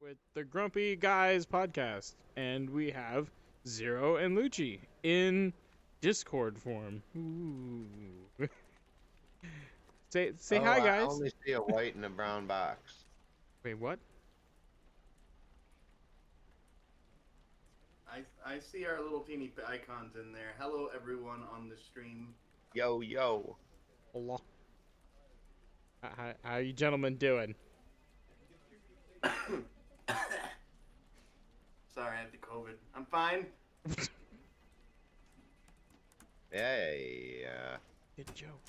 with the Grumpy Guys podcast, and we have Zero and Lucci in Discord form. Ooh. Say Oh, hi, I guys. only see a white and a brown box. Wait, what? I see our little teeny icons in there. Hello, everyone on the stream. Yo, yo. Allah. How you gentlemen doing? Sorry, I have the COVID. I'm fine. Yeah. Good joke.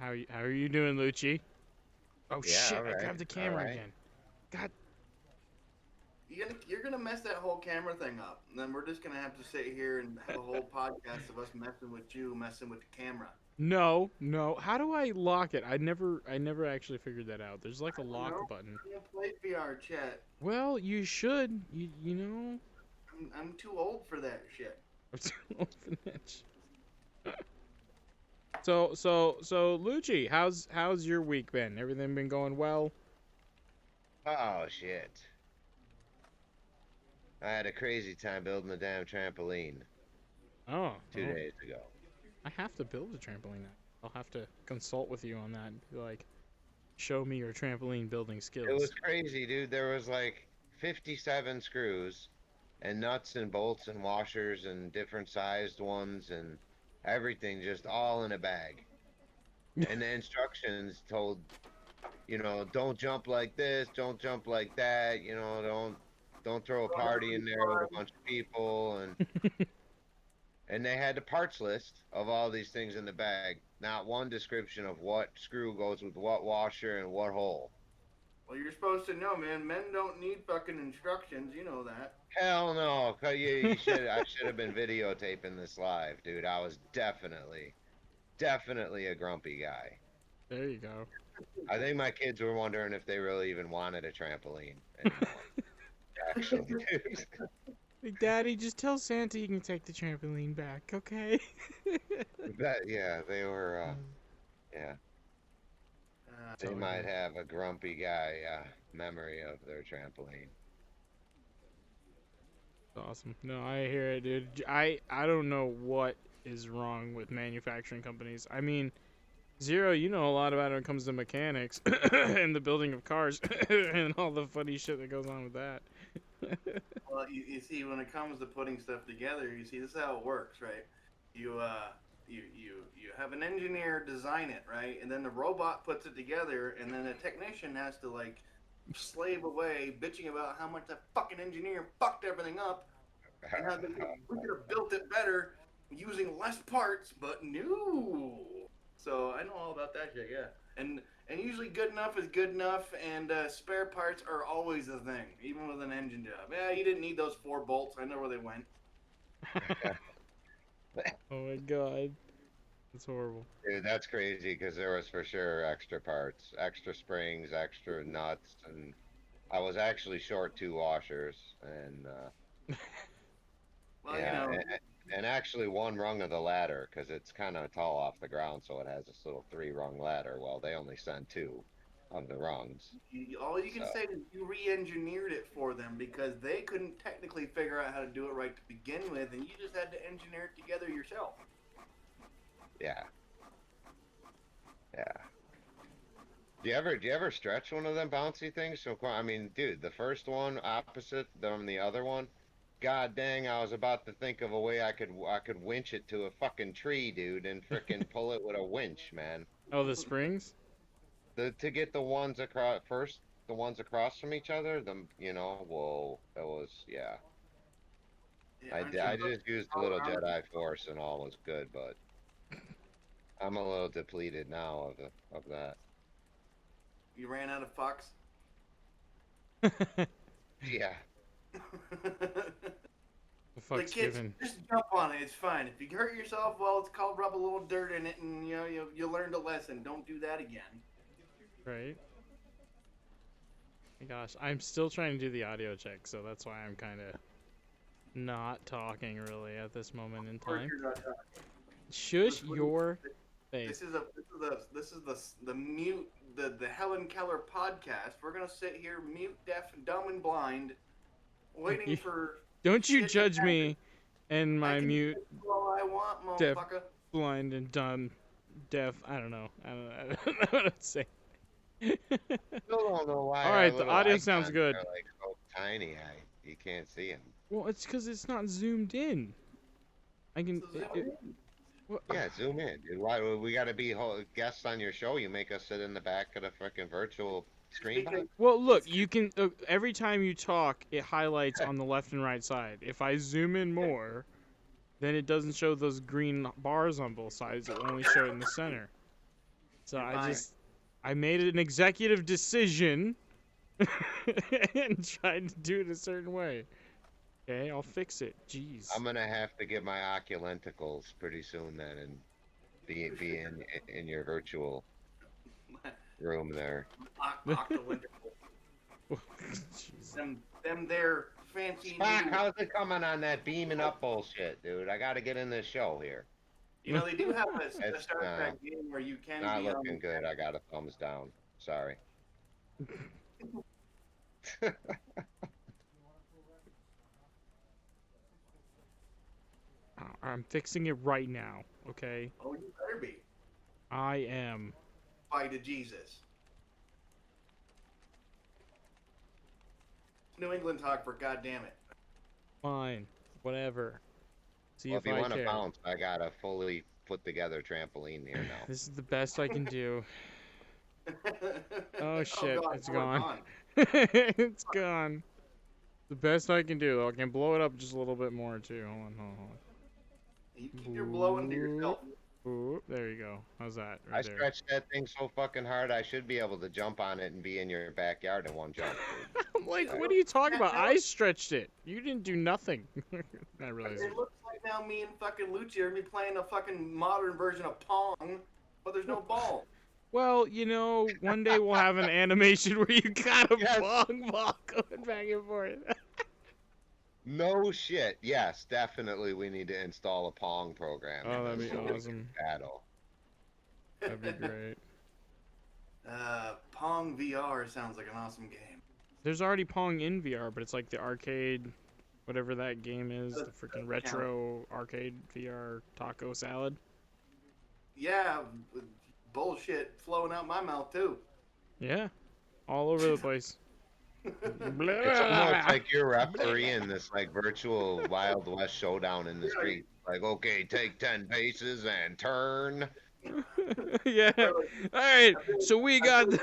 How are you doing, Lucci? Oh Yeah, shit! all I right. grabbed the All camera right. again. God. You're gonna mess that whole camera thing up. And then we're just gonna have to sit here and have a whole podcast of us messing with you, messing with the camera. No. How do I lock it? I never actually figured that out. There's like a lock No, button. I don't play VR chat. Well, you should. You know. I'm too old for that shit. So Lucci, how's your week been? Everything been going well? Oh, shit. I had a crazy time building the damn trampoline Oh, 2 days ago. I have to build a trampoline now. I'll have to consult with you on that. Be like, show me your trampoline building It was skills. crazy, dude. There was like 57 screws and nuts and bolts and washers and different sized ones and everything just all in a bag. And the instructions told, don't jump like this, don't jump like that, don't throw a party in there with a bunch of people and they had the parts list of all these things in the bag. Not one description of what screw goes with what washer and what hole. Well, you're supposed to know, man. Men don't need fucking instructions. You know that. Hell no. You should I should have been videotaping this live, dude. I was definitely a grumpy guy. There you go. I think my kids were wondering if they really even wanted a trampoline anymore. Actually, dude. Like, Daddy, just tell Santa you can take the trampoline back, okay? Yeah, they were yeah. They might have a grumpy guy memory of their trampoline. Awesome. No, I hear it, dude. I don't know what is wrong with manufacturing companies. I mean, Zero, you know a lot about it when it comes to mechanics and the building of cars and all the funny shit that goes on with that. Well, you see, when it comes to putting stuff together, you see, this is how it works, right? You have an engineer design it, right? And then the robot puts it together, and then the technician has to, like, slave away, bitching about how much the fucking engineer fucked everything up, and how we could have built it better using less parts, but no. So I know all about that shit, yeah. And usually good enough is good enough, and spare parts are always a thing, even with an engine job. Yeah, you didn't need those 4 bolts. I know where they went. Oh my god. That's horrible. Dude, that's crazy because there was for sure extra parts, extra springs, extra nuts, and I was actually short 2 washers, and Well, yeah, you know, and actually 1 rung of the ladder because it's kind of tall off the ground, so it has this little 3-rung ladder. Well, they only sent 2 of the rungs. all you can So say is you re-engineered it for them because they couldn't technically figure out how to do it right to begin with, and you just had to engineer it together yourself. yeah, yeah. Do you ever stretch one of them bouncy things? So I mean, dude, the first one opposite from the other one. God dang, I was about to think of a way I could winch it to a fucking tree, dude, and frickin' pull it with a winch, man. Oh, the springs? To get the ones across first, the ones across from each other, whoa, that was yeah. Yeah, aren't I you just used a little Jedi Force and all was good, but I'm a little depleted now of that. You ran out of fucks? Yeah. The The fuck's kids, given. just jump on it. It's fine. If you hurt yourself, well, it's called rub a little dirt in it, and you learned a lesson. Don't do that again. Right? My gosh, I'm still trying to do the audio check, so that's why I'm kind of not talking really at this moment in time. Shush your face. This is the mute the Helen Keller podcast. We're gonna sit here, mute, deaf, dumb, and blind, waiting for Don't you shit to judge happen. me and I my can mute, do all I want, deaf, motherfucker. blind, and dumb, deaf. I don't know. I don't know what to say. Still don't know why All our right, the little audio icons sounds good. are like so tiny. You can't see them. Well, it's because it's not zoomed in. I can. So What? Yeah, zoom in, dude. Why we got to be guests on your show? You make us sit in the back of the freaking virtual screen box. Well, look, you can. Every time you talk, it highlights on the left and right side. If I zoom in more, then it doesn't show those green bars on both sides. It will only show it in the center. So I made an executive decision and tried to do it a certain way. Okay, I'll fix it. Jeez. I'm gonna have to get my oculenticals pretty soon then, and be in your virtual room there. Jeez. them there fancy. Fuck, how's it coming on that beaming up bullshit, dude? I gotta get in this show here. You know, they do have a It's, Star Trek game where you can Not be looking good. I got a thumbs down. Sorry. I'm fixing it right now. Okay. Oh, you better be. I am. Bye to Jesus. New England talk for goddamn it. Fine. Whatever. See Well, if if you I want to care. bounce, I got a fully put together trampoline here now. This is the best I can do. Oh shit, God, it's we're gone. It's gone. The best I can do. I can blow it up just a little bit more too. Hold on. You keep your blowing to yourself. Ooh, there you go. How's that? I Right there. stretched that thing so fucking hard, I should be able to jump on it and be in your backyard in one jump. Dude. I'm like, what are you talking about? I stretched it. You didn't do nothing. I realize. It looks like now me and fucking Lucci are gonna be playing a fucking modern version of Pong, but there's no ball. Well, you know, one day we'll have an animation where you got a Yes. bong ball going back and forth. No shit. Yes, definitely we need to install a Pong program. Oh, that'd in this be so we can awesome. Battle. That'd be great. Pong VR sounds like an awesome game. There's already Pong in VR, but it's like the arcade, whatever that game is, the freaking retro arcade VR taco salad. Yeah, with bullshit flowing out my mouth too. Yeah, all over the place. It's almost like you're refereeing this like virtual Wild West showdown in the street. Like, okay, take 10 paces and turn. Yeah. All right. So we got. Go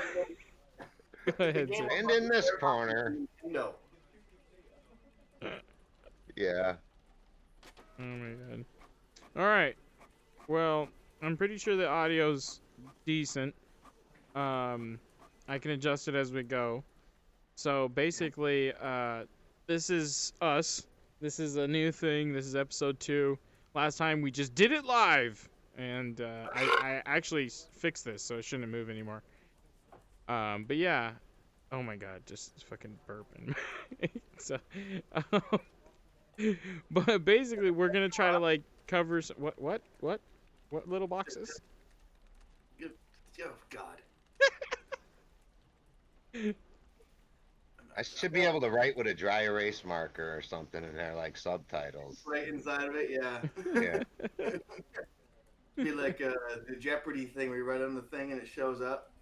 ahead. Sir. And in this corner. No. Yeah. Oh my god. All right. Well, I'm pretty sure the audio's decent. I can adjust it as we go. So basically, this is us. This is a new thing. This is episode 2. Last time we just did it live, and I actually fixed this, so it shouldn't move anymore. But yeah. Oh my god, just fucking burping. So, but basically, we're gonna try to like cover what little boxes? Oh God. I should be able to write with a dry erase marker or something in there, like subtitles. Right inside of it, yeah. Yeah. Be like the Jeopardy thing where you write on the thing and it shows up.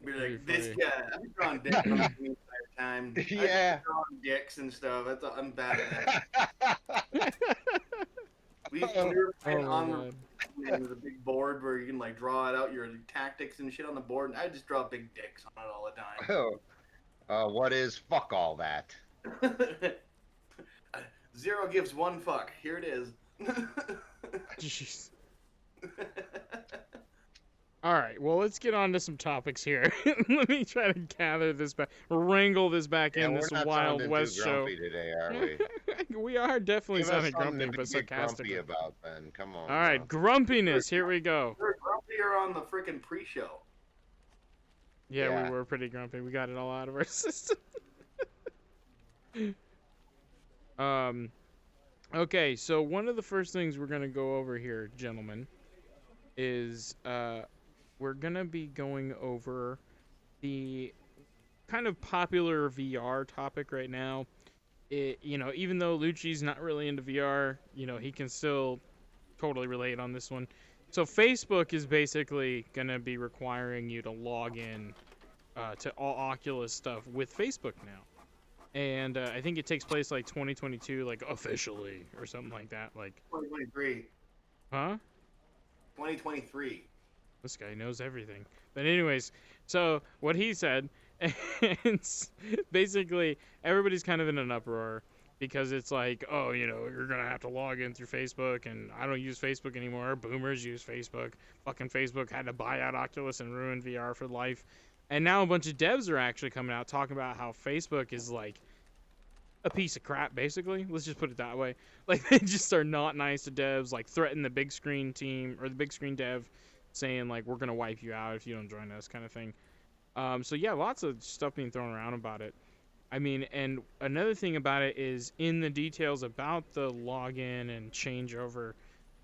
Be like, Pretty this funny. guy, I've been drawing dicks on the entire time. Yeah. I've been drawing dicks and stuff. I'm bad at that. We were playing Oh on my the, the big board where you can like draw it out your tactics and shit on the board, and I just draw big dicks on it all the time. What is fuck all that? 0 gives 1 fuck. Here it is. Jeez. All right, well, let's get on to some topics here. Let me try to gather this back, wrangle this back in we're this not Wild sounding West too show. grumpy today, are we? We are definitely Give us sounding something grumpy, to but be sarcastic. grumpy about, then. Come on. All right, now. grumpiness. Here we go. We're grumpier on the freaking pre-show. Yeah, Yeah. we were pretty grumpy. We got it all out of our system. Okay, so one of the first things we're gonna go over here, gentlemen, is we're gonna be going over the kind of popular VR topic right now. Even though Lucci's not really into VR, he can still totally relate on this one. So Facebook is basically gonna be requiring you to log in to all Oculus stuff with Facebook now, and I think it takes place like 2022, like officially or something like that. Like, 2023. huh? 2023. This guy knows everything. But anyways, so what he said, and basically everybody's kind of in an uproar because it's like, oh, you're gonna have to log in through Facebook, and I don't use Facebook anymore. Boomers use Facebook. Fucking Facebook had to buy out Oculus and ruin VR for life. And now a bunch of devs are actually coming out talking about how Facebook is like a piece of crap, basically. Let's just put it that way. Like, they just are not nice to devs, like threaten the big screen team or the big screen dev, saying like, we're gonna wipe you out if you don't join us, kind of thing. So yeah, lots of stuff being thrown around about it. I mean, and another thing about it is in the details about the login and changeover,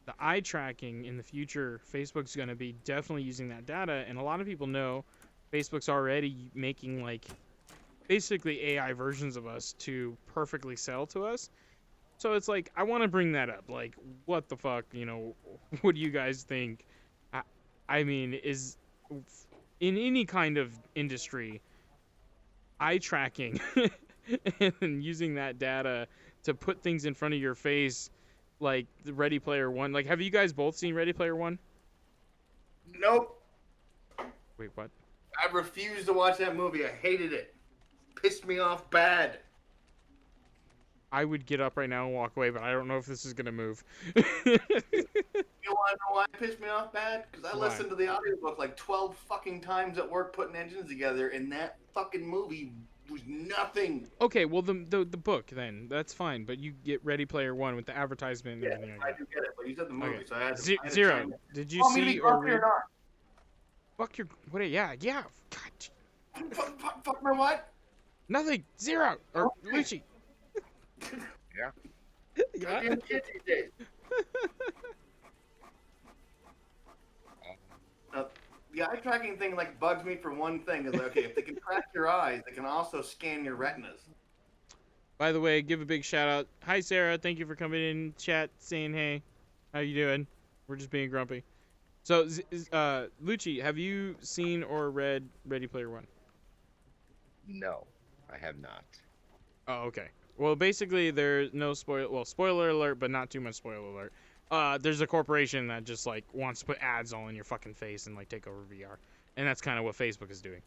the eye tracking in the future, Facebook's going to be definitely using that data. And a lot of people know Facebook's already making like basically AI versions of us to perfectly sell to us. So it's like, I want to bring that up. Like, what the fuck, what do you guys think? I mean, is in any kind of industry, eye tracking and using that data to put things in front of your face, like the Ready Player One. Like, have you guys both seen Ready Player One? Nope. Wait, what? I refused to watch that movie. I hated it. Pissed me off bad. I would get up right now and walk away, but I don't know if this is gonna move. You want to know why it pissed me off bad? Because I listened to the audiobook like 12 fucking times at work putting engines together, and that fucking movie was nothing. Okay, well, the book, then. That's fine, but you get Ready Player One with the advertisement and Yeah, everything I like do get it, but you said the movie, Okay. so I had to. Zero, did you Want me to see be or grumpy read? or not? Fuck your... What? Yeah. God. Fuck my what? Nothing. Zero. Or Lucci. Yeah. Goddamn kids these days. The eye tracking thing like bugs me for one thing. Is like, okay, if they can track your eyes, they can also scan your retinas. By the way, give a big shout out. Hi, Sarah. Thank you for coming in chat, saying hey. How you doing? We're just being grumpy. So, Lucci, have you seen or read Ready Player One? No, I have not. Oh, okay. Well, basically, there's no spoiler alert, but not too much spoiler alert. There's a corporation that just like wants to put ads all in your fucking face and like take over VR, and that's kind of what Facebook is doing.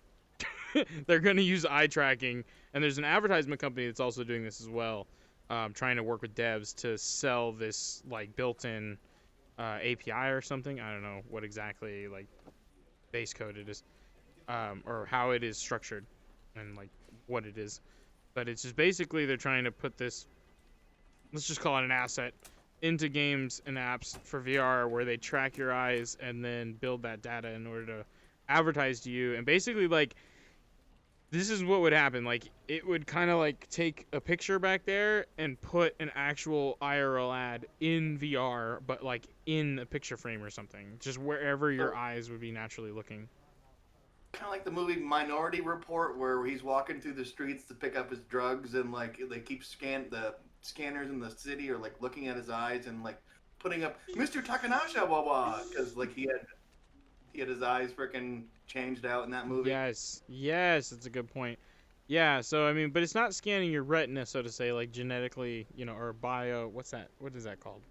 They're gonna use eye tracking, and there's an advertisement company that's also doing this as well, trying to work with devs to sell this like built-in API or something. I don't know what exactly like base code it is, or how it is structured, and like what it is. But it's just basically they're trying to put this, let's just call it an asset, into games and apps for VR where they track your eyes and then build that data in order to advertise to you. And basically, like, this is what would happen. Like, it would kind of like take a picture back there and put an actual IRL ad in VR, but like in a picture frame or something, just wherever your eyes would be naturally looking. Kind of like the movie Minority Report, where he's walking through the streets to pick up his drugs, and like they keep the scanners in the city are like looking at his eyes and like putting up Mr. Takanasha, blah blah, because like he had his eyes freaking changed out in that movie. Yes, that's a good point. Yeah, so I mean, but it's not scanning your retina, so to say, like genetically, or what's that? What is that called?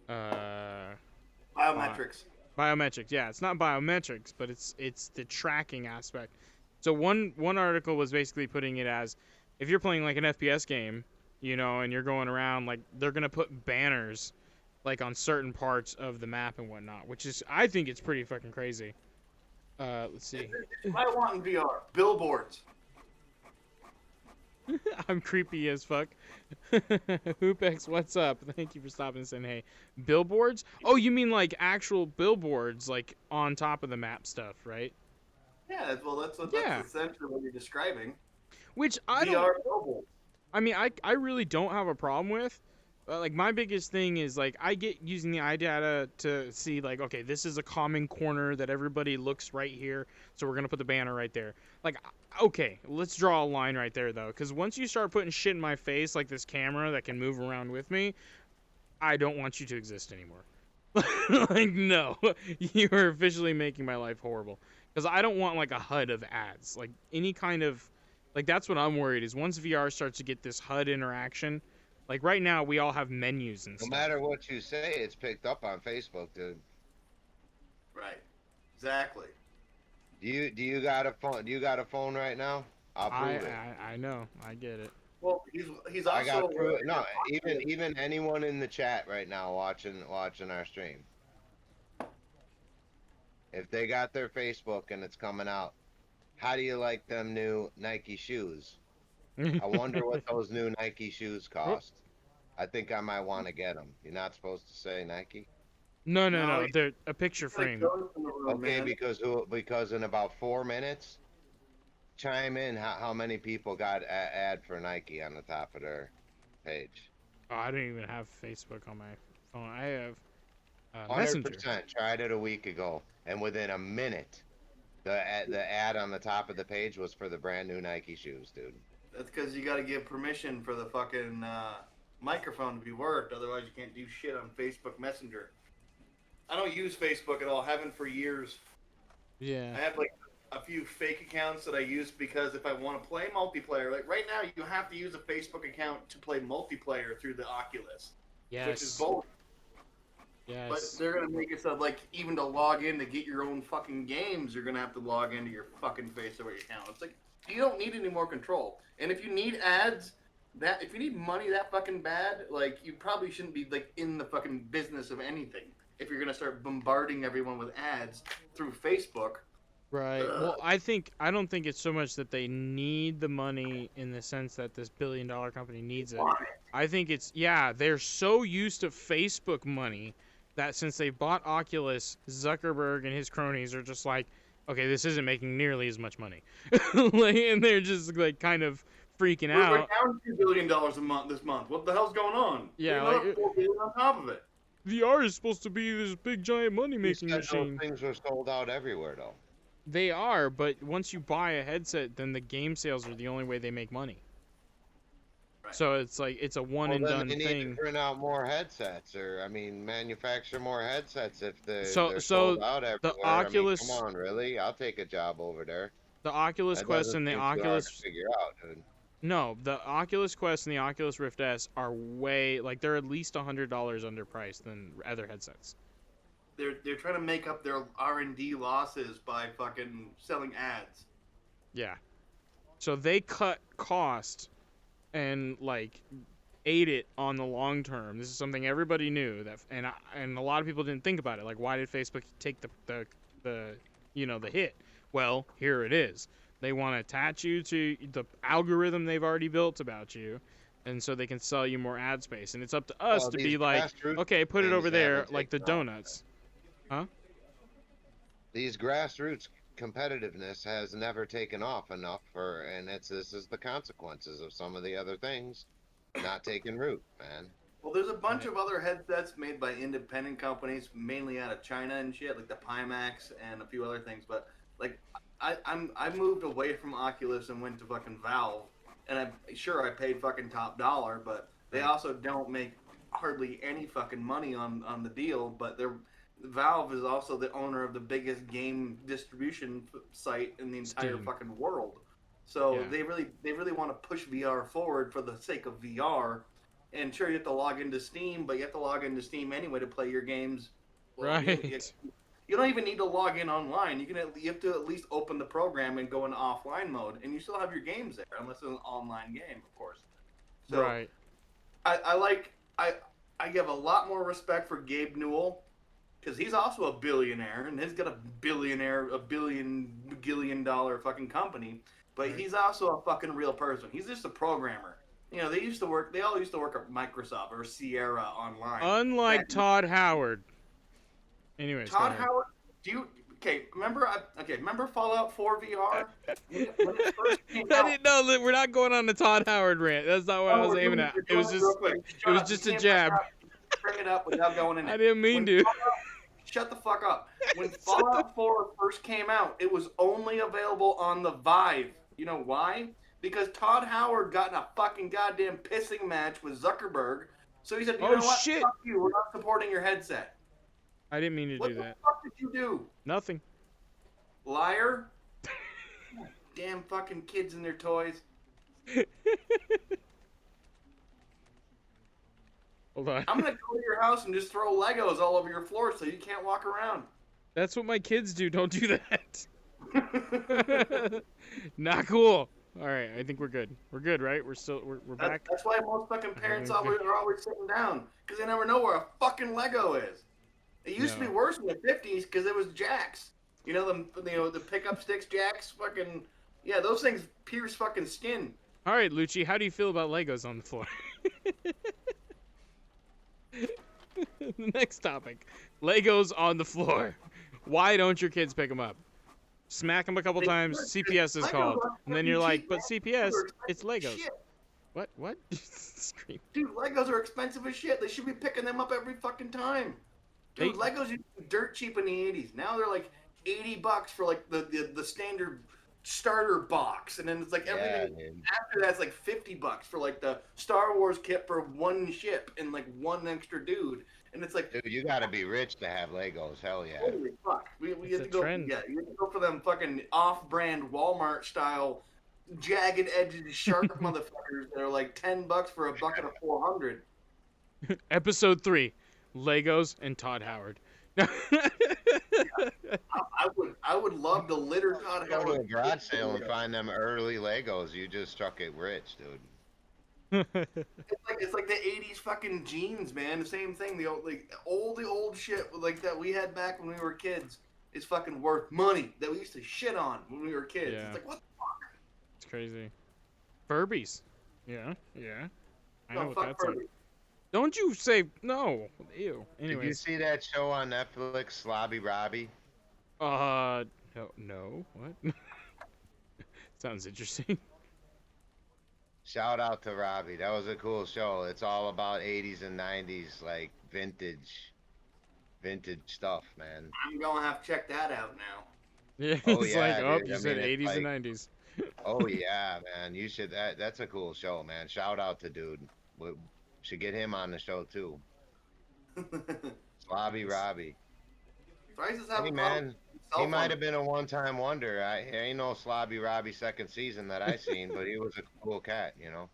Biometrics. Biometrics, yeah, it's not biometrics, but it's the tracking aspect. So one article was basically putting it as, if you're playing like an FPS game, and you're going around, like they're gonna put banners, like on certain parts of the map and whatnot, which is, I think it's pretty fucking crazy. Let's see. I want in VR billboards. I'm creepy as fuck. Hoopex, what's up? Thank you for stopping and saying hey. Billboards? Oh, you mean like actual billboards, like on top of the map stuff, right? Yeah, well, that's essentially what you're describing. Which I VR billboards. I mean, I really don't have a problem with. Like my biggest thing is like I get using the eye data to see like, okay, this is a common corner that everybody looks right here, so we're gonna put the banner right there. Like, okay, let's draw a line right there though, because once you start putting shit in my face like this camera that can move around with me, I don't want you to exist anymore. Like, no, you are officially making my life horrible. Because I don't want like a HUD of ads, like any kind of, like that's what I'm worried is once VR starts to get this HUD interaction. Like right now, we all have menus and No stuff. matter what you say, it's picked up on Facebook, dude. Right. Exactly. Do you got a phone? Do you got a phone right now? I'll I, prove it. I I know, I get it. Well, he's I also got proof. No, even anyone in the chat right now watching our stream, if they got their Facebook and it's coming out, how do you like them new Nike shoes? I wonder what those new Nike shoes Oh, cost. I think I might want to get them. You're not supposed to say Nike. no, no, no. no, they're a picture He's gonna frame. kill us in the room, Okay, man. because in about 4 minutes, chime in how many people got ad for Nike on the top of their page. Oh, I don't even have Facebook on my phone. I have Messenger. 100% tried it a week ago, and within a minute, the ad on the top of the page was for the brand new Nike shoes, dude. That's because you got to give permission for the fucking microphone to be worked. Otherwise, you can't do shit on Facebook Messenger. I don't use Facebook at all. Haven't for years. Yeah. I have like a few fake accounts that I use because if I want to play multiplayer, like right now, you have to use a Facebook account to play multiplayer through the Oculus, which is Yes. both. But Yes. they're gonna make it so like even to log in to get your own fucking games, you're gonna have to log into your fucking Facebook account. It's like you don't need any more control. And if you need ads, that if you need money that fucking bad, like you probably shouldn't be like in the fucking business of anything. If you're gonna start bombarding everyone with ads through Facebook, Right. Well, I don't think it's so much that they need the money in the sense that this billion-dollar company needs it. I think it's, yeah, they're so used to Facebook money that since they bought Oculus, Zuckerberg and his cronies are just like, okay, this isn't making nearly as much money. Like, and they're just like kind of freaking we're out. down $2 billion a month this month. What the hell's going on? Yeah, Another like, $4 billion on top of it. VR is supposed to be this big giant money You making said machine. those things were sold out everywhere, though. They are, but once you buy a headset, then the game sales are the only way they make money. Right. So it's like it's a one Well, and then done they need thing. to print out more headsets, or I mean, manufacture more headsets if they're So sold out everywhere. Oculus, I mean, come on, really? I'll take a job over there. the Oculus That Quest doesn't and the seem too hard to Oculus, figure out, dude. no, the Oculus Quest and the Oculus Rift S are way like they're at least $100 underpriced than other headsets. They're trying to make up their R&D losses by fucking selling ads. Yeah. So they cut cost and like ate it on the long term. This is something everybody knew that, and a lot of people didn't think about it. Like, why did Facebook take the the hit? Well, here it is. They want to attach you to the algorithm they've already built about you, and so they can sell you more ad space. And it's up to us Well, to these be like, grassroots okay, put it things over there, haven't like the taken off. donuts. Huh? These grassroots competitiveness has never taken off enough and this is the consequences of some of the other things not taking root, man. Well, there's a bunch Right. of other headsets made by independent companies, mainly out of China and shit, like the Pimax and a few other things. But like, I moved away from Oculus and went to fucking Valve, and I'm sure I paid fucking top dollar, but they Right. also don't make hardly any fucking money on the deal. But they're Valve is also the owner of the biggest game distribution site in the entire Steam. fucking world. So Yeah. they really want to push VR forward for the sake of VR. And sure, you have to log into Steam, but you have to log into Steam anyway to play your games. Well, Right. you don't even need to log in online. You have to at least open the program and go into offline mode, and you still have your games there, unless it's an online game, of course. So Right. I give a lot more respect for Gabe Newell because he's also a billionaire and he's got a billion dollar fucking company, but Right. he's also a fucking real person. He's just a programmer. You know, they all used to work at Microsoft or Sierra Online. Unlike That- Todd Howard. Anyways, go Todd ahead. Howard, Okay, remember Fallout 4 VR when it first came I out. didn't know that we're not going on the Todd Howard rant. That's not what I No, was we're aiming doing, at. we're It doing was it real just, quick. it Shut was up. You just a can't bring jab. it up without going in I it. didn't mean When to. Shut the fuck up. When Fallout 4 first came out, it was only available on the Vive. You know why? Because Todd Howard got in a fucking goddamn pissing match with Zuckerberg. So he said, you Oh know what? shit! Fuck you. We're not supporting your headset. I didn't mean to What do the that. fuck did you do? Nothing. Liar. Damn fucking kids and their toys. Hold on. I'm gonna go to your house and just throw Legos all over your floor so you can't walk around. That's what my kids do. Don't do that. Not cool. All right, I think we're good. We're good, right? We're back. That's why most fucking parents Okay. are always sitting down because they never know where a fucking Lego is. It used to be No. worse in the 50s because it was jacks. You know the pickup sticks jacks. Fucking yeah, those things pierce fucking skin. All right, Lucci, how do you feel about Legos on the floor? Next topic. Legos on the floor. Why don't your kids pick them up? Smack them a couple times. CPS is Legos called, are and then you're like, cheap, "But man. CPS, Legos are it's expensive as Legos." shit. What? What? Scream. Dude, Legos are expensive as shit. They should be picking them up every fucking time. Dude, Legos used to be dirt cheap in the 80s. Now they're like $80 for like the standard starter box, and then it's like everything after that's like $50 for like the Star Wars kit for one ship and like one extra dude. And it's like, Dude, you gotta be rich to have Legos. Hell yeah. holy fuck, we It's have a to go. trend. Yeah, you have to go for them fucking off-brand Walmart style, jagged edged shark motherfuckers that are like $10 for a bucket of 400. Episode 3, Legos and Todd Howard. I would love to litter Todd Go to Howard. a garage sale and find them early Legos. You just struck it rich, dude. It's like the '80s fucking jeans, man. The same thing. The old shit like that we had back when we were kids is fucking worth money that we used to shit on when we were kids. Yeah. It's like what the fuck? It's crazy. Furbies. Yeah, yeah. I know No, what fuck that's like. Furby. Don't you say no. Ew. Did you Anyways. see that show on Netflix, Slobby Robbie? No. What? Sounds interesting. Shout out to Robbie. That was a cool show. It's all about 80s and 90s, like vintage stuff, man. I'm gonna have to check that out now. Yeah, Oh, it's yeah, like, oh, dude. you I said mean, it's 80s like- and 90s. Oh yeah, man. You should. That's a cool show, man. Shout out to dude. We should get him on the show too. Slobby Robbie. Prices have Hey a man, cell he might phone. have been a one-time wonder. I ain't no Slobby Robbie second season that I seen, but he was a cool cat, you know.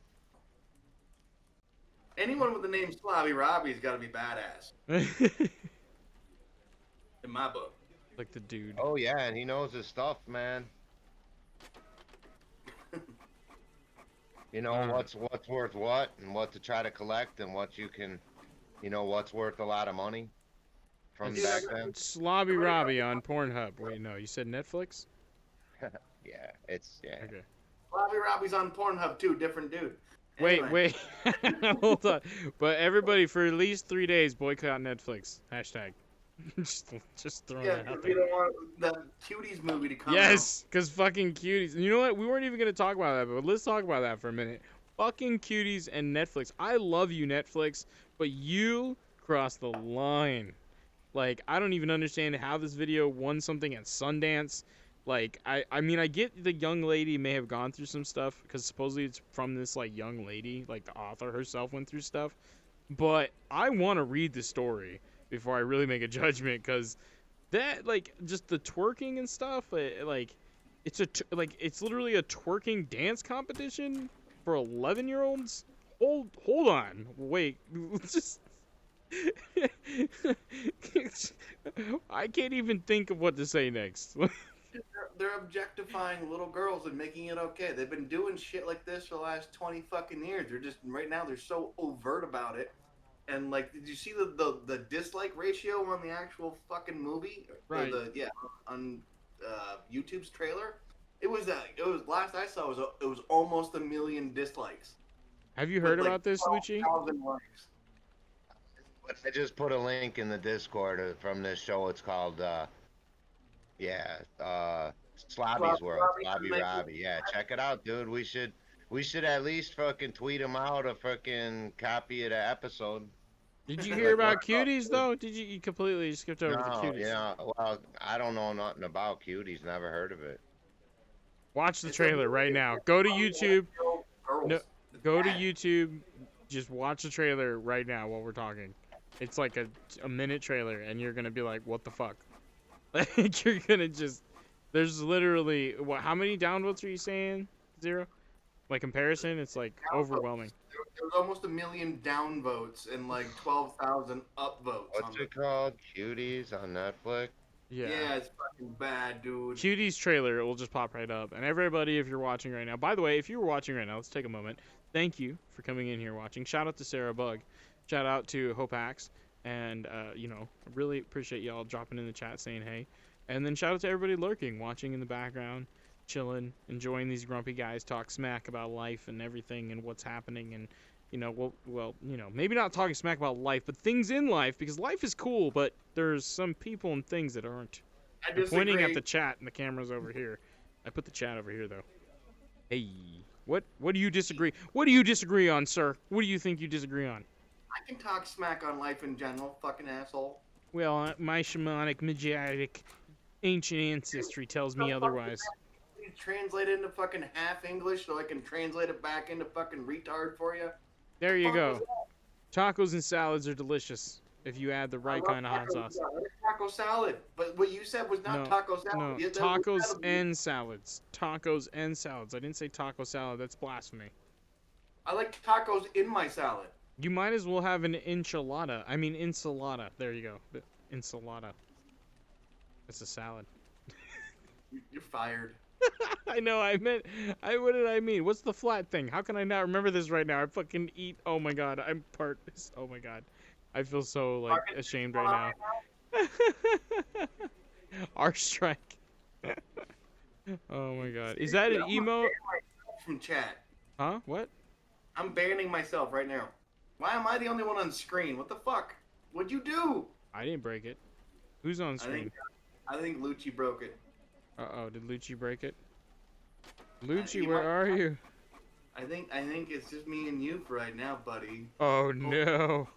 Anyone with the name Slobby Robbie's got to be badass in my book. Like the dude. Oh yeah, and he knows his stuff, man. You know what's worth what, and what to try to collect, and what you can, you know, what's worth a lot of money from It's back then. Slobby Robbie on Pornhub. Wait, no, you said Netflix? Yeah, it's yeah. Okay. Slobby Robbie's on Pornhub too. Different dude. Wait, Anyway. wait. Hold on. But everybody, for at least 3 days, boycott Netflix. Hashtag. just throwing Yeah, that out because we there. don't want the Cuties movie to come out. Yes, because fucking cuties. You know what? We weren't even going to talk about that, but let's talk about that for a minute. Fucking cuties and Netflix. I love you, Netflix, but you crossed the line. Like, I don't even understand how this video won something at Sundance. Like, I mean, I get the young lady may have gone through some stuff, because supposedly it's from this, like, young lady. Like, the author herself went through stuff. But I want to read the story before I really make a judgment, because that, like, just the twerking and stuff, like, it's literally a twerking dance competition for 11-year-olds. Hold on, wait, just I can't even think of what to say next. They're objectifying little girls and making it okay. They've been doing shit like this for the last 20 fucking years. They're just right now they're so overt about it. And like, did you see the dislike ratio on the actual fucking movie? Right. On YouTube's trailer. It was last I saw it was almost 1 million dislikes. Have you heard With, like, about this, Lucci? 12,000 likes. I just put a link in the Discord from this show. It's called Yeah, Slobby's World, Robbie, Slobby Robbie. Yeah, check it out, dude. We should at least fucking tweet him out a fucking copy of the episode. Did you Be hear like, what about up, cuties dude? though? Did you completely skipped over the No, cuties? well, I don't know nothing about cuties. Never heard of it. Watch the it's a trailer movie right now. Go to YouTube. about No, girls. It's go to bad. YouTube. Just watch the trailer right now while we're talking. It's like a minute trailer, and you're gonna be like, "What the fuck?" Like you're gonna just. There's literally what? How many downvotes are you saying? Zero. Like comparison, it's like overwhelming. There was almost 1 million downvotes and like 12,000 upvotes What's on the. it called? Cuties on Netflix? Yeah. Yeah, it's fucking bad, dude. Cuties trailer, it will just pop right up. And everybody, if you're watching right now, by the way, if you were watching right now, let's take a moment. Thank you for coming in here watching. Shout out to Sarah Bug. Shout out to Hopax. And, really appreciate y'all dropping in the chat saying hey. And then shout out to everybody lurking, watching in the background, chilling, enjoying these grumpy guys talk smack about life and everything and what's happening. And, maybe not talking smack about life, but things in life, because life is cool, but there's some people and things that aren't. I I'm pointing at disagree. the chat, and the camera's over here. I put the chat over here, though. Hey, what do you disagree? What do you disagree on, sir? What do you think you disagree on? I can talk smack on life in general, fucking asshole. Well, my shamanic, magic, ancient ancestry tells me otherwise. You translate it into fucking half English so I can translate it back into fucking retard for you. There you Fuck go. was Tacos and salads are delicious if you add the that? right I love kind of hot taco sauce. salad. It's taco salad. But what you said was not No, taco salad. no, Yeah, that was tacos salad. and salads. Tacos and salads. I didn't say taco salad. That's blasphemy. I like tacos in my salad. You might as well have an enchilada. I mean, ensalada. There you go. Ensalada. It's a salad. You're fired. I know. What did I mean? What's the flat thing? How can I not remember this right now? I fucking eat. Oh my god. I'm part. Oh my god. I feel so like ashamed right now. R strike. Oh my god. Is that an emote? From chat. Huh? What? I'm banning myself right now. Why am I the only one on screen? What the fuck? What'd you do? I didn't break it. Who's on screen? I think Lucci broke it. Uh-oh. Did Lucci break it? Lucci, he where might- are you? I think it's just me and you for right now, buddy. Oh no.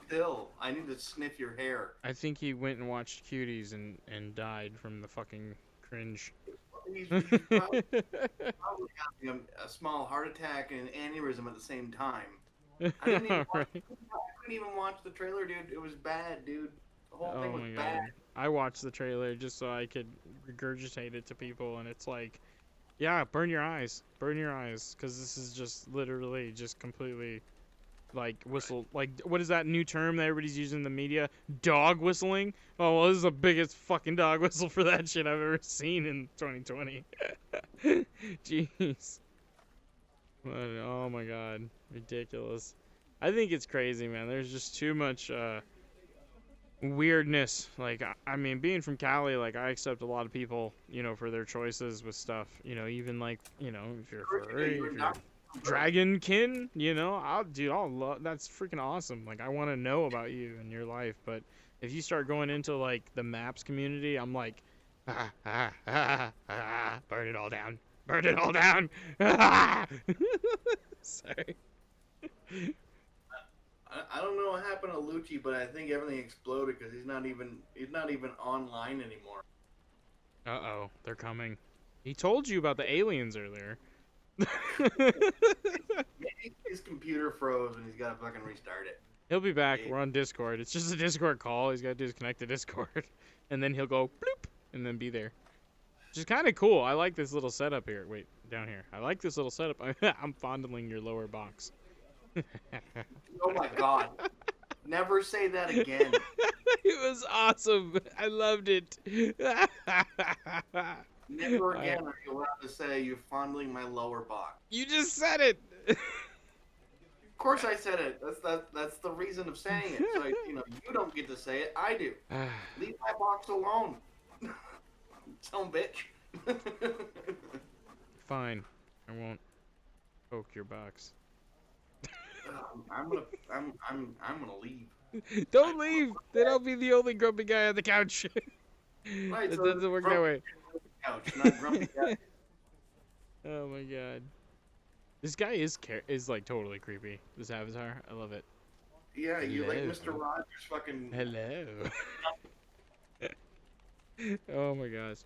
Still, I need to sniff your hair. I think he went and watched Cuties and died from the fucking cringe. He's probably having a small heart attack and an aneurysm at the same time. I couldn't even watch the trailer, dude. It was bad, dude. The whole thing Oh was my god. bad. I watched the trailer just so I could regurgitate it to people, and it's like, yeah, burn your eyes. Burn your eyes. Because this is just literally just completely, like, whistle. Like, what is that new term that everybody's using in the media? Dog whistling? Oh, well, this is the biggest fucking dog whistle for that shit I've ever seen in 2020. Jeez. But, oh my god. Ridiculous. I think it's crazy, man. There's just too much, weirdness. Like, I mean, being from Cali, like, I accept a lot of people, for their choices with stuff. Even like, if you're furry, if you're dragonkin, I'll love. That's freaking awesome. Like, I want to know about you and your life. But if you start going into like the maps community, I'm like, burn it all down, burn it all down. Sorry. I don't know what happened to Lucci, but I think everything exploded because he's not even online anymore. Uh-oh, they're coming. He told you about the aliens earlier. Maybe his computer froze and he's got to fucking restart it. He'll be back. We're on Discord. It's just a Discord call. He's got to do is connect to Discord. And then he'll go bloop and then be there. Which is kind of cool. I like this little setup here. Wait, down here. I like this little setup. I'm fondling your lower box. Oh my god. Never say that again. It was awesome. I loved it. Never again are you allowed to say you're fondling my lower box. You just said it. Of course I said it. That's the reason of saying it. So you don't get to say it. I do. Leave my box alone. Some bitch. Fine. I won't poke your box. I'm gonna leave. Don't leave. Then I'll be the only grumpy guy on the couch. Right, That so doesn't work that grumpy way. couch, not grumpy cat. Oh my god. This guy is like totally creepy. This avatar, I love it. Yeah, you like Hello. Mr. Rogers fucking. Hello. Oh my gosh.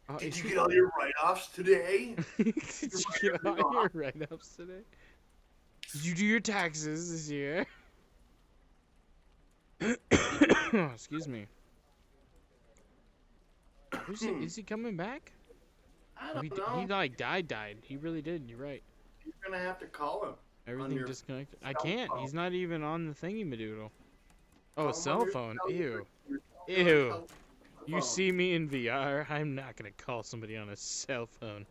Oh, Did is you he? get all your write-offs today? Did you get all your write-ups today? Did you do your taxes this year? Excuse me. Is he coming back? I Oh, don't he know. like died. He really did. You're right. You're gonna have to call him on Everything your disconnected. I cell can't. phone. He's not even on the thingy madoodle. Oh, Call him on cell your phone. cellular, Ew. your cellular Ew. You telephone. see me in VR? I'm not gonna call somebody on a cell phone.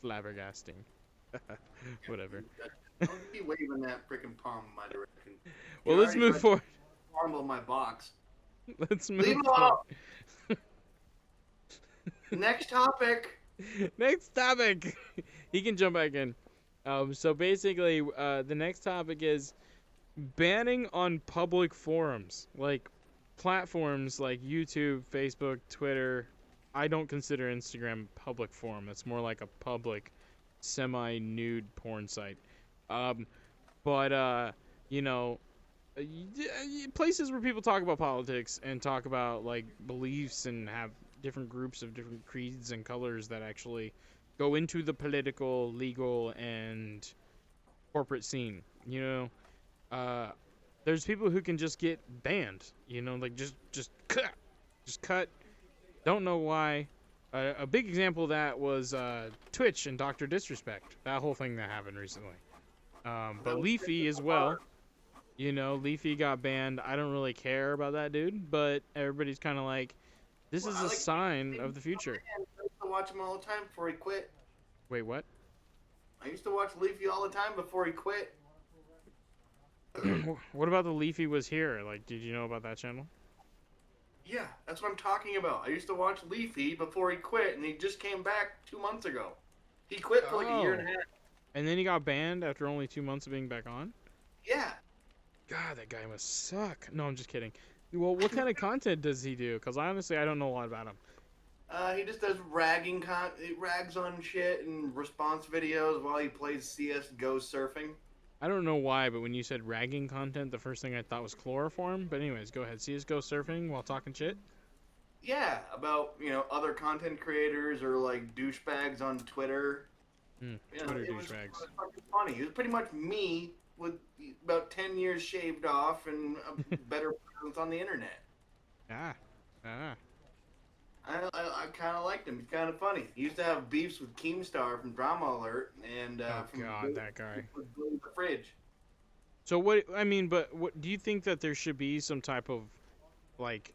Flabbergasting. Whatever. Don't be waving that freaking palm in my direction. Well, You let's already move got forward. your arm on my box. Let's Leave move him forward. alone. Next topic. Next topic. He can jump back in. So basically, the next topic is banning on public forums, like platforms like YouTube, Facebook, Twitter. I don't consider Instagram a public forum. It's more like a public, semi-nude porn site. Um, but you know, places where people talk about politics and talk about like beliefs and have different groups of different creeds and colors that actually go into the political, legal, and corporate scene. There's people who can just get banned. Like just cut. Don't know why. A big example of that was Twitch and Doctor Disrespect. That whole thing that happened recently. But Leafy as well. Leafy got banned. I don't really care about that dude, but everybody's kind of like, this Well, is I a like sign of the future. I used to watch him all the time before he quit. Wait, what? I used to watch Leafy all the time before he quit. What about the Leafy was here? Like, did you know about that channel? Yeah, that's what I'm talking about. I used to watch Leafy before he quit, and he just came back 2 months ago. He quit for like a year and a half. And then he got banned after only 2 months of being back on? Yeah. God, that guy must suck. No, I'm just kidding. Well, what kind of content does he do? Because honestly, I don't know a lot about him. He just does he rags on shit and response videos while he plays CS:GO surfing. I don't know why, but when you said ragging content, the first thing I thought was chloroform. But anyways, go ahead. CS:GO surfing while talking shit? Yeah, about, other content creators or like douchebags on Twitter. Twitter It was douchebags. fucking funny. It was pretty much me with about 10 years shaved off and a better presence on the internet. Ah. I kind of liked him. He's kind of funny. He used to have beefs with Keemstar from Drama Alert and Oh, from God, that guy. The Fridge. So what do you think that there should be some type of, like,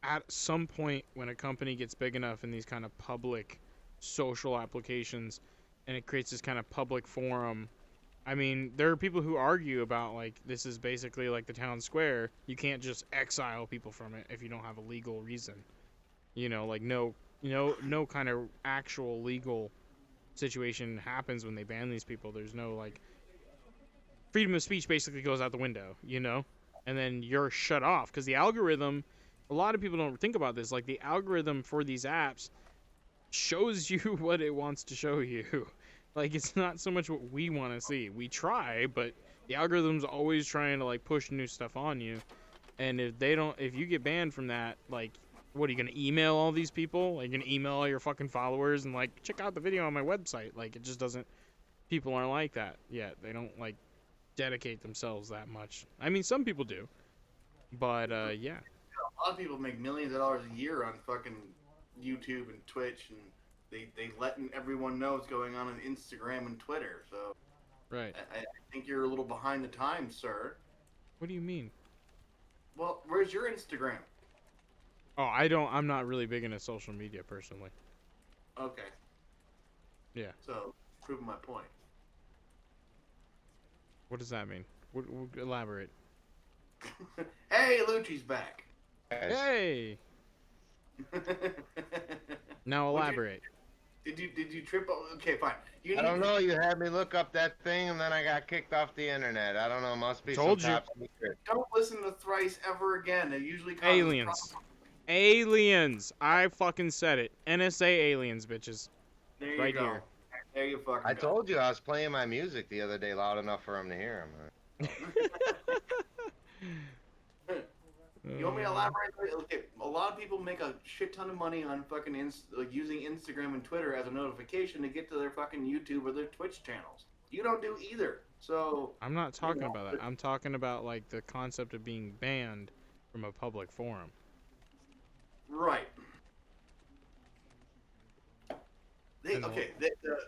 at some point when a company gets big enough in these kind of public social applications and it creates this kind of public forum? I mean, there are people who argue about, like, this is basically like the town square. You can't just exile people from it if you don't have a legal reason. Like no kind of actual legal situation happens when they ban these people. There's no, like, freedom of speech basically goes out the window, and then you're shut off because the algorithm, a lot of people don't think about this, like the algorithm for these apps shows you what it wants to show you. Like, it's not so much what we want to see. We try, but the algorithm's always trying to, like, push new stuff on you. And if you get banned from that, like, what, are you gonna email all these people? Like, you're gonna email all your fucking followers and, like, check out the video on my website? Like, it just doesn't, people aren't like that yet. They don't, like, dedicate themselves that much. I mean, some people do, but yeah. A lot of people make millions of dollars a year on fucking YouTube and Twitch, and they letting everyone know what's going on Instagram and Twitter. So, Right. I think you're a little behind the times, sir. What do you mean? Well, where's your Instagram? Oh, I'm not really big into social media personally. Okay. Yeah. So, proving my point. What does that mean? Elaborate. Hey, Lucci's back. Hey! Now elaborate. Did you trip? Okay, fine. I don't know. You had me look up that thing, and then I got kicked off the internet. I don't know. Must be Told some you. top secret. Don't listen to Thrice ever again. It usually causes Aliens. problems. Aliens. I fucking said it. NSA aliens, bitches. There you Right go. here. There you I fucking go. told you I was playing my music the other day loud enough for him to hear him. You want me to elaborate? Okay, a lot of people make a shit ton of money on fucking like using Instagram and Twitter as a notification to get to their fucking YouTube or their Twitch channels. You don't do either. So, I'm not you talking know, about that. I'm talking about like the concept of being banned from a public forum. right. And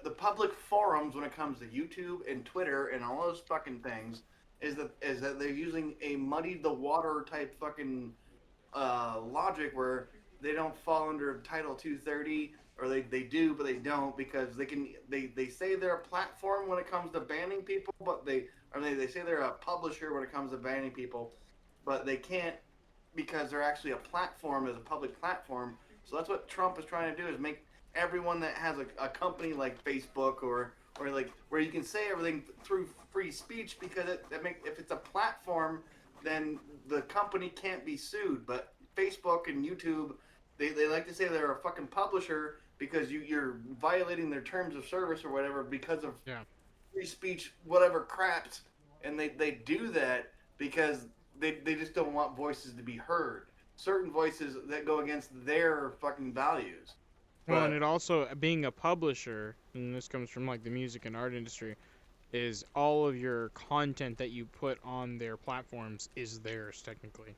The public forums when it comes to YouTube and Twitter and all those fucking things is that they're using a muddy the water type fucking logic where they don't fall under Title 230 or they do but they don't because they say they're a platform when it comes to banning people but they say they're a publisher when it comes to banning people but they can't because they're actually a platform as a public platform. So that's what Trump is trying to do is make everyone that has a company like Facebook or like where you can say everything through free speech because if it's a platform then the company can't be sued. But Facebook and YouTube they like to say they're a fucking publisher because you're violating their terms of service or whatever because of yeah. free speech whatever craps and they do that because they just don't want voices to be heard. Certain voices that go against their fucking values. Well, and But it also being a publisher, and this comes from like the music and art industry, is all of your content that you put on their platforms is theirs technically.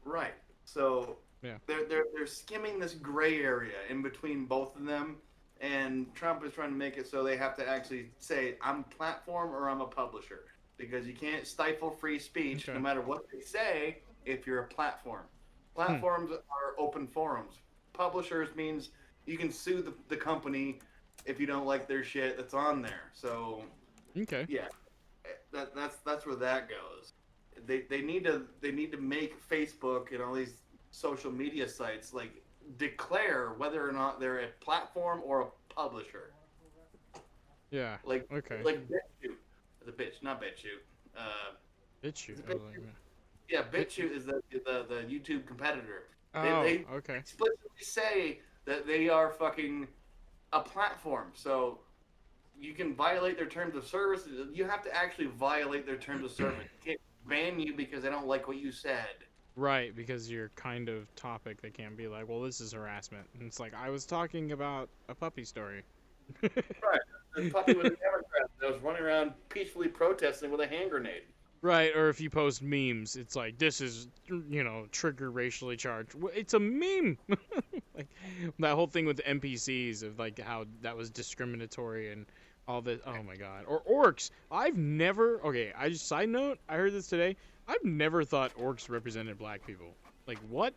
right. So Yeah. they're skimming this gray area in between both of them and Trump is trying to make it so they have to actually say I'm a platform or I'm a publisher because you can't stifle free speech no Okay. matter what they say if you're a platform. Hmm. Platforms are open forums. Publishers means you can sue the company if you don't like their shit that's on there. So Okay. yeah, that's where that goes. They need to make Facebook and all these social media sites like declare whether or not they're a platform or a publisher. Yeah. Like Okay. like BitChute, the bitch, not BitChute. Is BitChute. it I was like, BitChute? Yeah, Bit. BitChute is the YouTube competitor. Oh. They Okay. explicitly say that they are fucking a platform. So you can violate their terms of service. You have to actually violate their terms of service. They can't ban you because they don't like what you said. Right, because your kind of topic, they can't be like, well, this is harassment. And it's like, I was talking about a puppy story. Right. The puppy was a Democrat that was running around peacefully protesting with a hand grenade. Right, or if you post memes, it's like, this is, trigger racially charged. It's a meme! Like, that whole thing with the NPCs of, like, how that was discriminatory and all this. Oh my god. Or orcs! I've never. Okay, side note, I heard this today. I've never thought orcs represented black people. Like, what?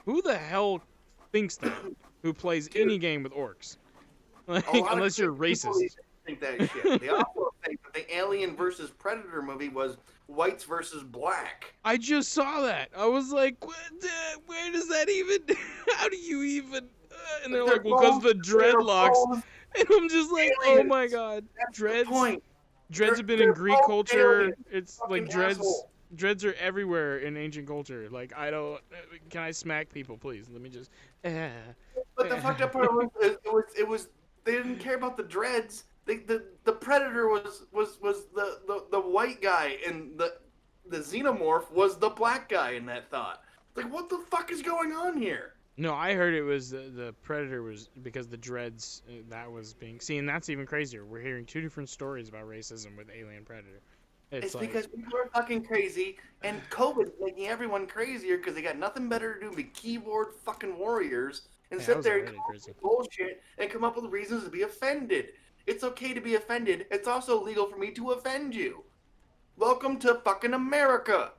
Who the hell thinks that? Who plays Dude, any game with orcs? a Like, lot of unless you're people racist. think that shit. They also think that the Alien versus Predator movie was whites versus black. I just saw that. I was like, what where does that even? How do you even? And they're They're like, well, cause both the they're dreadlocks. both And I'm just like, oh my aliens. god, That's the dreads. point. Dreads have been in They're Greek both culture. aliens. It's like Fucking dreads. asshole. Dreads are everywhere in ancient culture. Like, I don't. Can I smack people, please? Let me just. But the fucked up part was they didn't care about the dreads. The predator was the white guy and the xenomorph was the black guy in that thought. Like what the fuck is going on here? No, I heard it was the predator was because the dreads that was being. See, and that's even crazier. We're hearing two different stories about racism with Alien Predator. It's It's like, because people are fucking crazy, and COVID's making everyone crazier because they got nothing better to do than be keyboard fucking warriors and yeah, I sit was there and already come up crazy. with bullshit and come up with reasons to be offended. It's okay to be offended. It's also legal for me to offend you. Welcome to fucking America.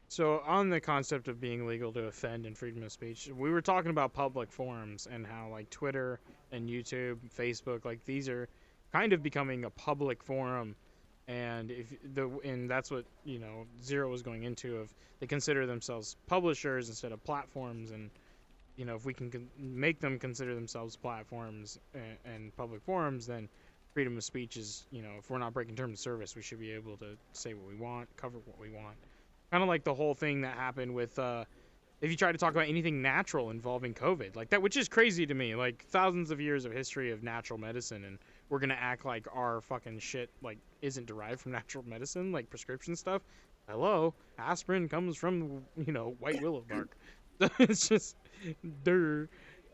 So, on the concept of being legal to offend and freedom of speech, we were talking about public forums and how, like, Twitter and YouTube, Facebook, like, these are kind of becoming a public forum. And and that's what, Zero was going into, of they consider themselves publishers instead of platforms. And, if we can make them consider themselves platforms and public forums, then freedom of speech is, if we're not breaking terms of service, we should be able to say what we want, cover what we want. Kind of like the whole thing that happened with if you try to talk about anything natural involving COVID, like that, which is crazy to me. Like thousands of years of history of natural medicine, and we're gonna act like our fucking shit like isn't derived from natural medicine, like prescription stuff. Hello, aspirin comes from white willow bark. It's just, duh.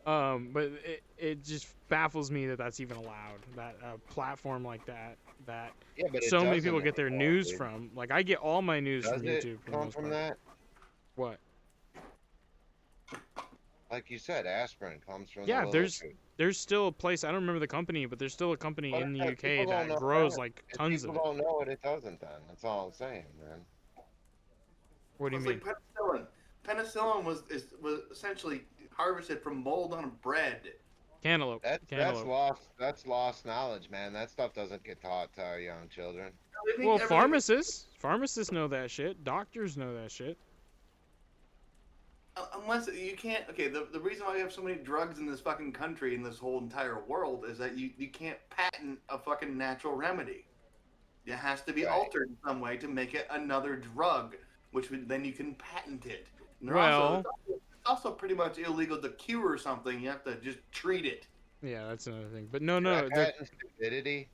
But it just baffles me that that's even allowed. That a platform like that Yeah, but it so many people doesn't get their anymore, news dude. from. Like I get all my news Does from it YouTube for the come most from part. that? What? Like you said, aspirin comes from the Yeah, willow tree. there's still a place, I don't remember the company, but there's still a company But in the if UK people don't that know grows that, like if tons of people it. don't know it, it doesn't then. That's all I'm saying, man. What do you It's mean? like penicillin. Penicillin was essentially harvested from mold on bread. Cantaloupe. That's Cantaloupe. lost knowledge, man. That stuff doesn't get taught to our young children. They Well, think everything. pharmacists know that shit. Doctors know that shit. Unless you can't. Okay, the reason why we have so many drugs in this fucking country, in this whole entire world, is that you can't patent a fucking natural remedy. It has to be Right. altered in some way to make it another drug, which then you can patent it. And Well, it's also pretty much illegal to cure something. You have to just treat it. yeah, that's another thing. But no, Can I no, patent stupidity?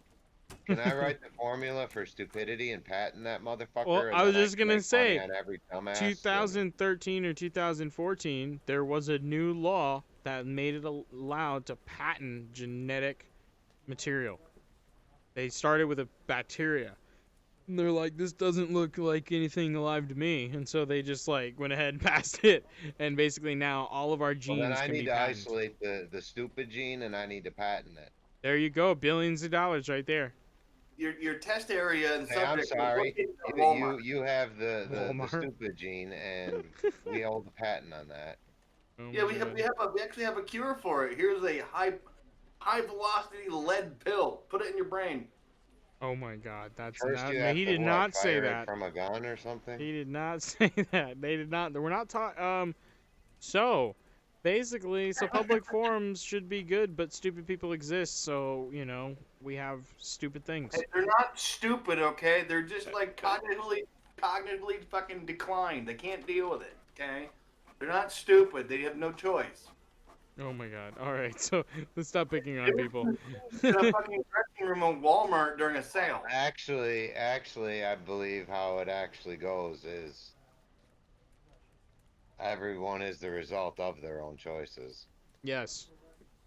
Can I write the formula for stupidity and patent that well, motherfucker, and I was then I just can gonna make money say, on every dumbass? And 2013 or 2014, there was a new law that made it allowed to patent genetic material. They started with a bacteria. And they're like, this doesn't look like anything alive to me, and so they just like went ahead and passed it, and basically now all of our well, then genes I can need be to patented. isolate the stupid gene, and I need to patent it. There you go, billions of dollars right there. Your test area and Hey, I'm subject was sorry. located at You Walmart. you you have the Walmart. stupid gene, and we hold the patent on that. Oh Yeah, my god. we actually have a cure for it. Here's a high velocity lead pill. Put it in your brain. Oh my god. That's First, not. you He have to did what? not say Fire it that. from a gun or something? He did not say that. They did not. We're not taught. So, basically, so public forums should be good, but stupid people exist. So we have stupid things. They're not stupid, okay? They're just like cognitively fucking declined. They can't deal with it, okay? They're not stupid. They have no choice. Oh my god. All right. So let's stop picking on people. In a fucking dressing room of Walmart during a sale. Actually, I believe how it actually goes is everyone is the result of their own choices. Yes.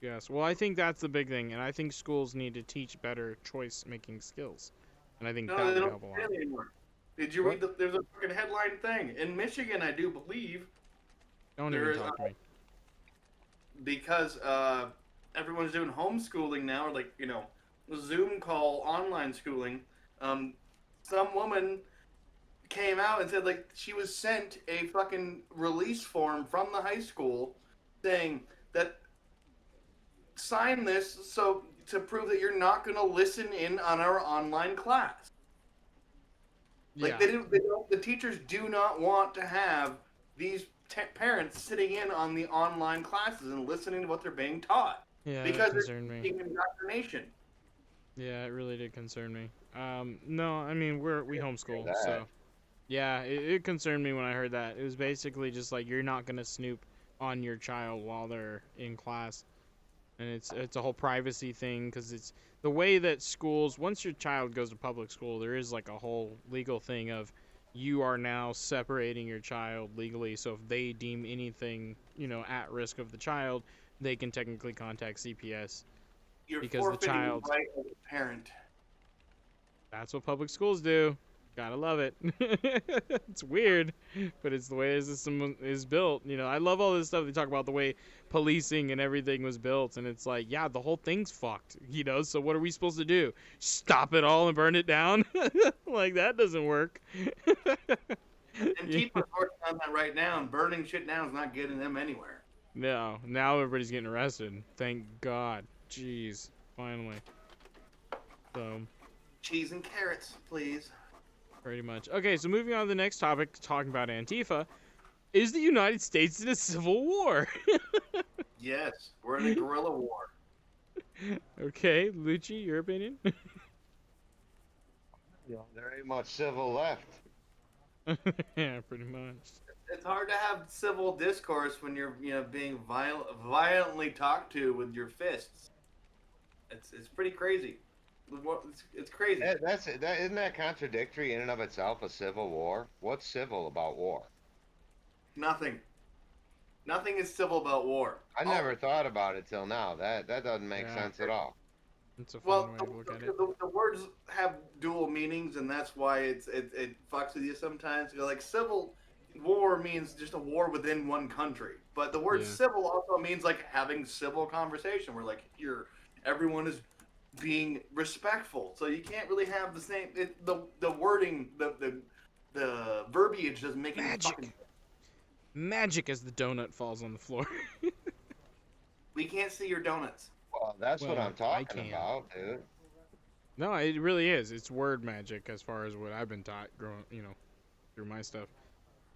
Yes. Well, I think that's the big thing, and I think schools need to teach better choice-making skills, and I think No, that they would don't help a do lot. it anymore. Did you read there's a fucking headline thing. In Michigan, I do believe, Don't there even is talk to me. because everyone's doing homeschooling now, or like, Zoom call online schooling. Some woman came out and said like she was sent a fucking release form from the high school saying that sign this so to prove that you're not going to listen in on our online class. Like Yeah. the teachers do not want to have these parents sitting in on the online classes and listening to what they're being taught Yeah, that because they're concerned me. teaching indoctrination. Yeah, it really did concern me. No, I mean we homeschool, that. so yeah, it concerned me when I heard that. It was basically just like you're not gonna snoop on your child while they're in class, and it's a whole privacy thing because it's the way that schools. Once your child goes to public school, there is like a whole legal thing of you are now separating your child legally. So if they deem anything at risk of the child, they can technically contact CPS. You're Because the forfeiting child- the right of the parent. That's what public schools do. Gotta love it. It's weird, but it's the way the system is built. I love all this stuff. They talk about the way policing and everything was built, and it's like, yeah, the whole thing's fucked. So what are we supposed to do? Stop it all and burn it down? Like that doesn't work. And people are working on that right now, and burning shit down is not getting them anywhere. No, now everybody's getting arrested. Thank God. Jeez, finally. So. Cheese and carrots, please. Pretty much. Okay, so moving on to the next topic, talking about Antifa. Is the United States in a civil war? Yes, we're in a guerrilla war. Okay, Lucci, your opinion? There ain't much civil left. Yeah, pretty much. It's hard to have civil discourse when you're being violently talked to with your fists. It's pretty crazy. It's crazy. Isn't that contradictory in and of itself? A civil war. What's civil about war? Nothing. Nothing is civil about war. I never thought about it till now. That doesn't make Yeah. sense at all. It's a fun Well, way to look at it. the words have dual meanings, and that's why it fucks with you sometimes. Like civil war means just a war within one country, but the word Yeah. civil also means like having civil conversation, where like everyone is being respectful. So you can't really have the same the wording the verbiage doesn't make any Magic. fucking. Magic as the donut falls on the floor. We can't see your donuts. Well, that's what Well, I'm I talking can. about, dude. No, it really is. It's word magic as far as what I've been taught growing, through my stuff.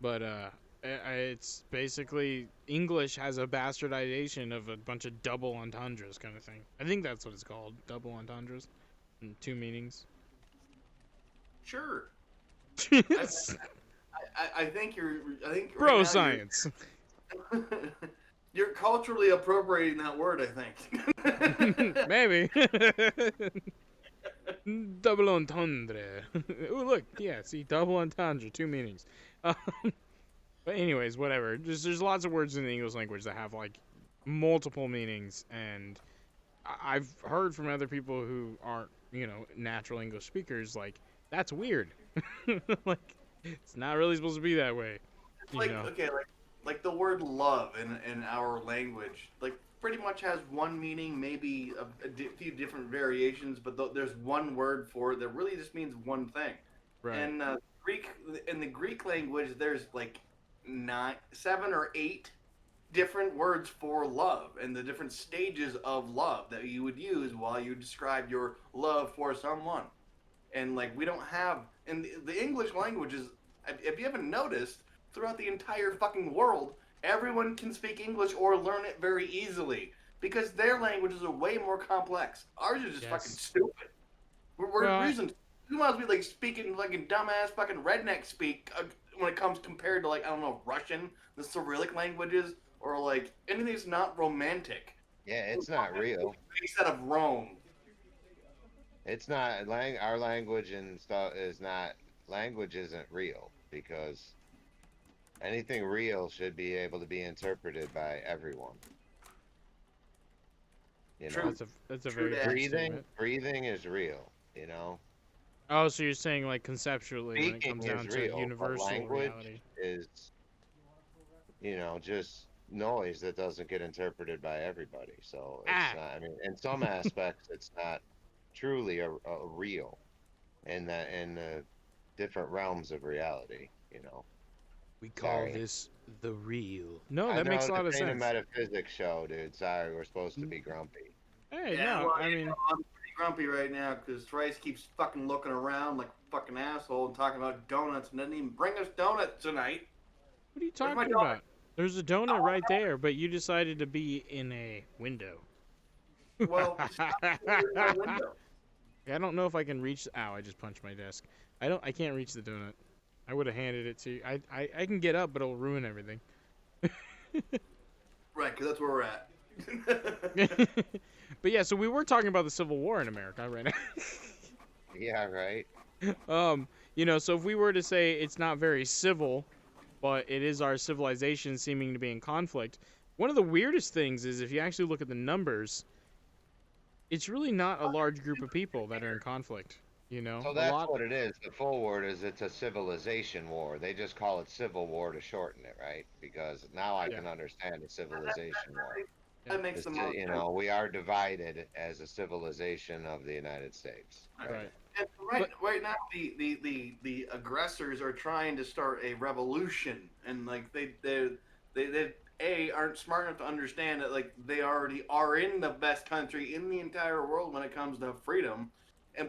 But it's basically English has a bastardization of a bunch of double entendres kind of thing. I think that's what it's called, double entendres, and two meanings. Sure. Yes. I think you're. I think Bro right now science. You're culturally appropriating that word, I think. Maybe. Double entendre. Oh, look. Yeah, see, double entendre, two meanings. Um, but anyways, whatever. There's lots of words in the English language that have, like, multiple meanings, and I've heard from other people who aren't, natural English speakers, like, that's weird. Like, it's not really supposed to be that way. Like okay, like the word love in our language, like pretty much has one meaning, maybe a few different variations, but there's one word for it that really just means one thing. Right. And Greek in the Greek language, there's like 7 or 8 different words for love and the different stages of love that you would use while you describe your love for someone. And like we don't have in the English language is, if you haven't noticed, throughout the entire fucking world, everyone can speak English or learn it very easily because their languages are way more complex. Ours is just fucking stupid. We're using. We might as well be like speaking like a dumbass fucking redneck speak when it comes compared to like I don't know Russian, the Cyrillic languages, or like anything that's not romantic. Yeah, it's not real. Instead of Rome. It's not our language and stuff is not language isn't real because anything real should be able to be interpreted by everyone. You know, that's a very good statement. breathing is real. You know. Oh, so you're saying like conceptually when it Speaking comes down is to real, universal language reality. is, just noise that doesn't get interpreted by everybody. So it's not. I mean, in some aspects, it's not truly a real, in the different realms of reality. We call this the real. No, that I makes a know lot of this ain't sense. a metaphysics show, dude. Sorry, we're supposed to be grumpy. Hey, Yeah, no, well, I mean, I'm pretty grumpy right now because Trice keeps fucking looking around like a fucking asshole and talking about donuts and didn't even bring us donuts tonight. what are you Where's my talking about? There's a donut right there, but you decided to be in a window. Well, stop looking in my window. I don't know if I can reach. Ow! I just punched my desk. I can't reach the donut. I would have handed it to you. I can get up, but it'll ruin everything. Right, because that's where we're at. But yeah, so we were talking about the Civil War in America right now. Yeah, right. So if we were to say it's not very civil, but it is our civilization seeming to be in conflict, one of the weirdest things is if you actually look at the numbers, it's really not a large group of people that are in conflict. So that's what it is. The full word is it's a civilization war. They just call it civil war to shorten it, right? Because now I can understand a civilization war. That makes the most sense. We are divided as a civilization of the United States. Right. And right now, the aggressors are trying to start a revolution, and like they aren't smart enough to understand that like they already are in the best country in the entire world when it comes to freedom,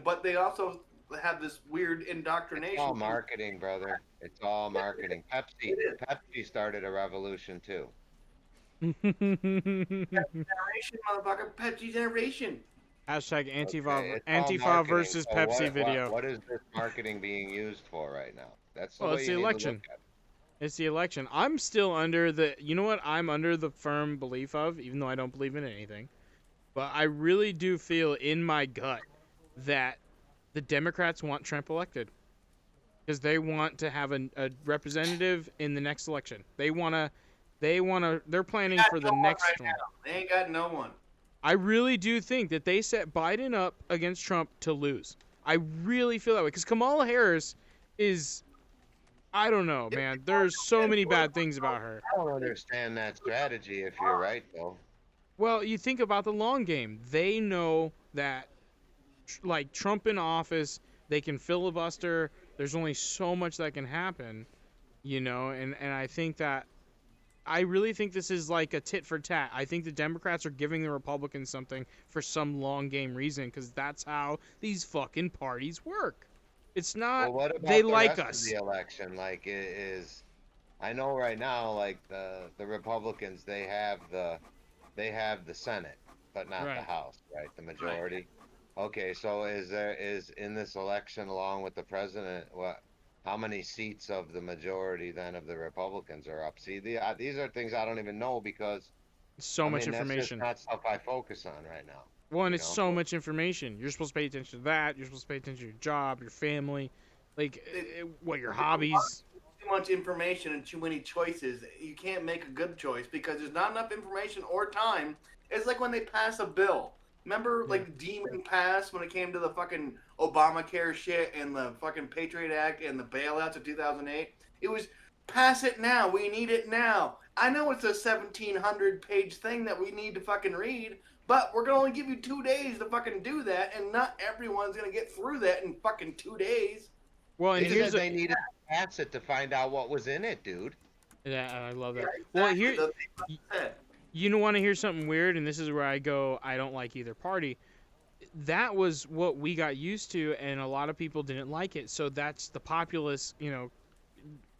but they also have this weird indoctrination. It's all marketing, brother. It's all marketing. Pepsi started a revolution too. Generation, motherfucker, Pepsi generation. Hashtag Antifa, Okay, it's all Antifa marketing. versus So Pepsi video. What is this marketing being used for right now? That's the Well, way it's you the need to election. look at it. It's the election. I'm still under the. You know what? I'm under the firm belief of, even though I don't believe in anything. But I really do feel in my gut that the Democrats want Trump elected because they want to have a representative in the next election. They wanna. They're They planning got for the no one next right one. now. They ain't got no one. I really do think that they set Biden up against Trump to lose. I really feel that way because Kamala Harris is. I don't know, If man. they want There's so many bad things about her. I don't understand that strategy if you're right, though. Well, you think about the long game. They know that, like, Trump in office, they can filibuster. There's only so much that can happen, and I think that I really think this is like a tit for tat. I think the Democrats are giving the Republicans something for some long game reason because that's how these fucking parties work. It's not Well, what they about the like rest of the us. election? Like, I know right now, like the Republicans, they have the Senate, but not the Right. House, right? The Right. majority. Okay, so is in this election along with the president, how many seats of the majority then of the Republicans are up? See, these are things I don't even know because So I much mean that's just information. not stuff I focus on right now, Well, and you it's know? so much information. You're supposed to pay attention to that. You're supposed to pay attention to your job, your family, like They, what your there's a lot hobbies. too much information and too many choices. You can't make a good choice because there's not enough information or time. It's like when they pass a bill. Remember, Yeah. like Demon Pass when it came to the fucking Obamacare shit and the fucking Patriot Act and the bailouts of 2008. It was pass it now. We need it now. I know it's a 1,700-page thing that we need to fucking read, but we're gonna only give you 2 days to fucking do that, and not everyone's gonna get through that in fucking 2 days. Well, and It's Because here's just a they needed to pass it to find out what was in it, dude. yeah, I love yeah, that. Well, exactly. y- you want to hear something weird, and this is where I go. I don't like either party. That was what we got used to, and a lot of people didn't like it. So that's the populace,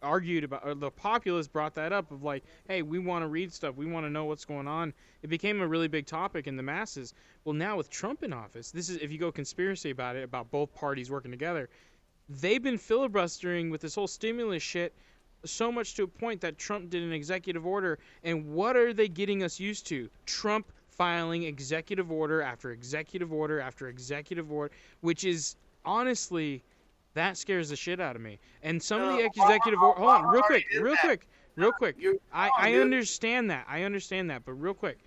argued about, or the populace brought that up of like, hey, we want to read stuff, we want to know what's going on. It became a really big topic in the masses. Well, now with Trump in office, this is if you go conspiracy about it, about both parties working together, they've been filibustering with this whole stimulus shit so much to a point that Trump did an executive order. And what are they getting us used to? Trump filing executive order after executive order after executive order, which is honestly that scares the shit out of me. And some of the executive order. Hold on, real already quick, did real that. quick, real quick. You're I wrong, I dude. understand that. I understand that, but real quick,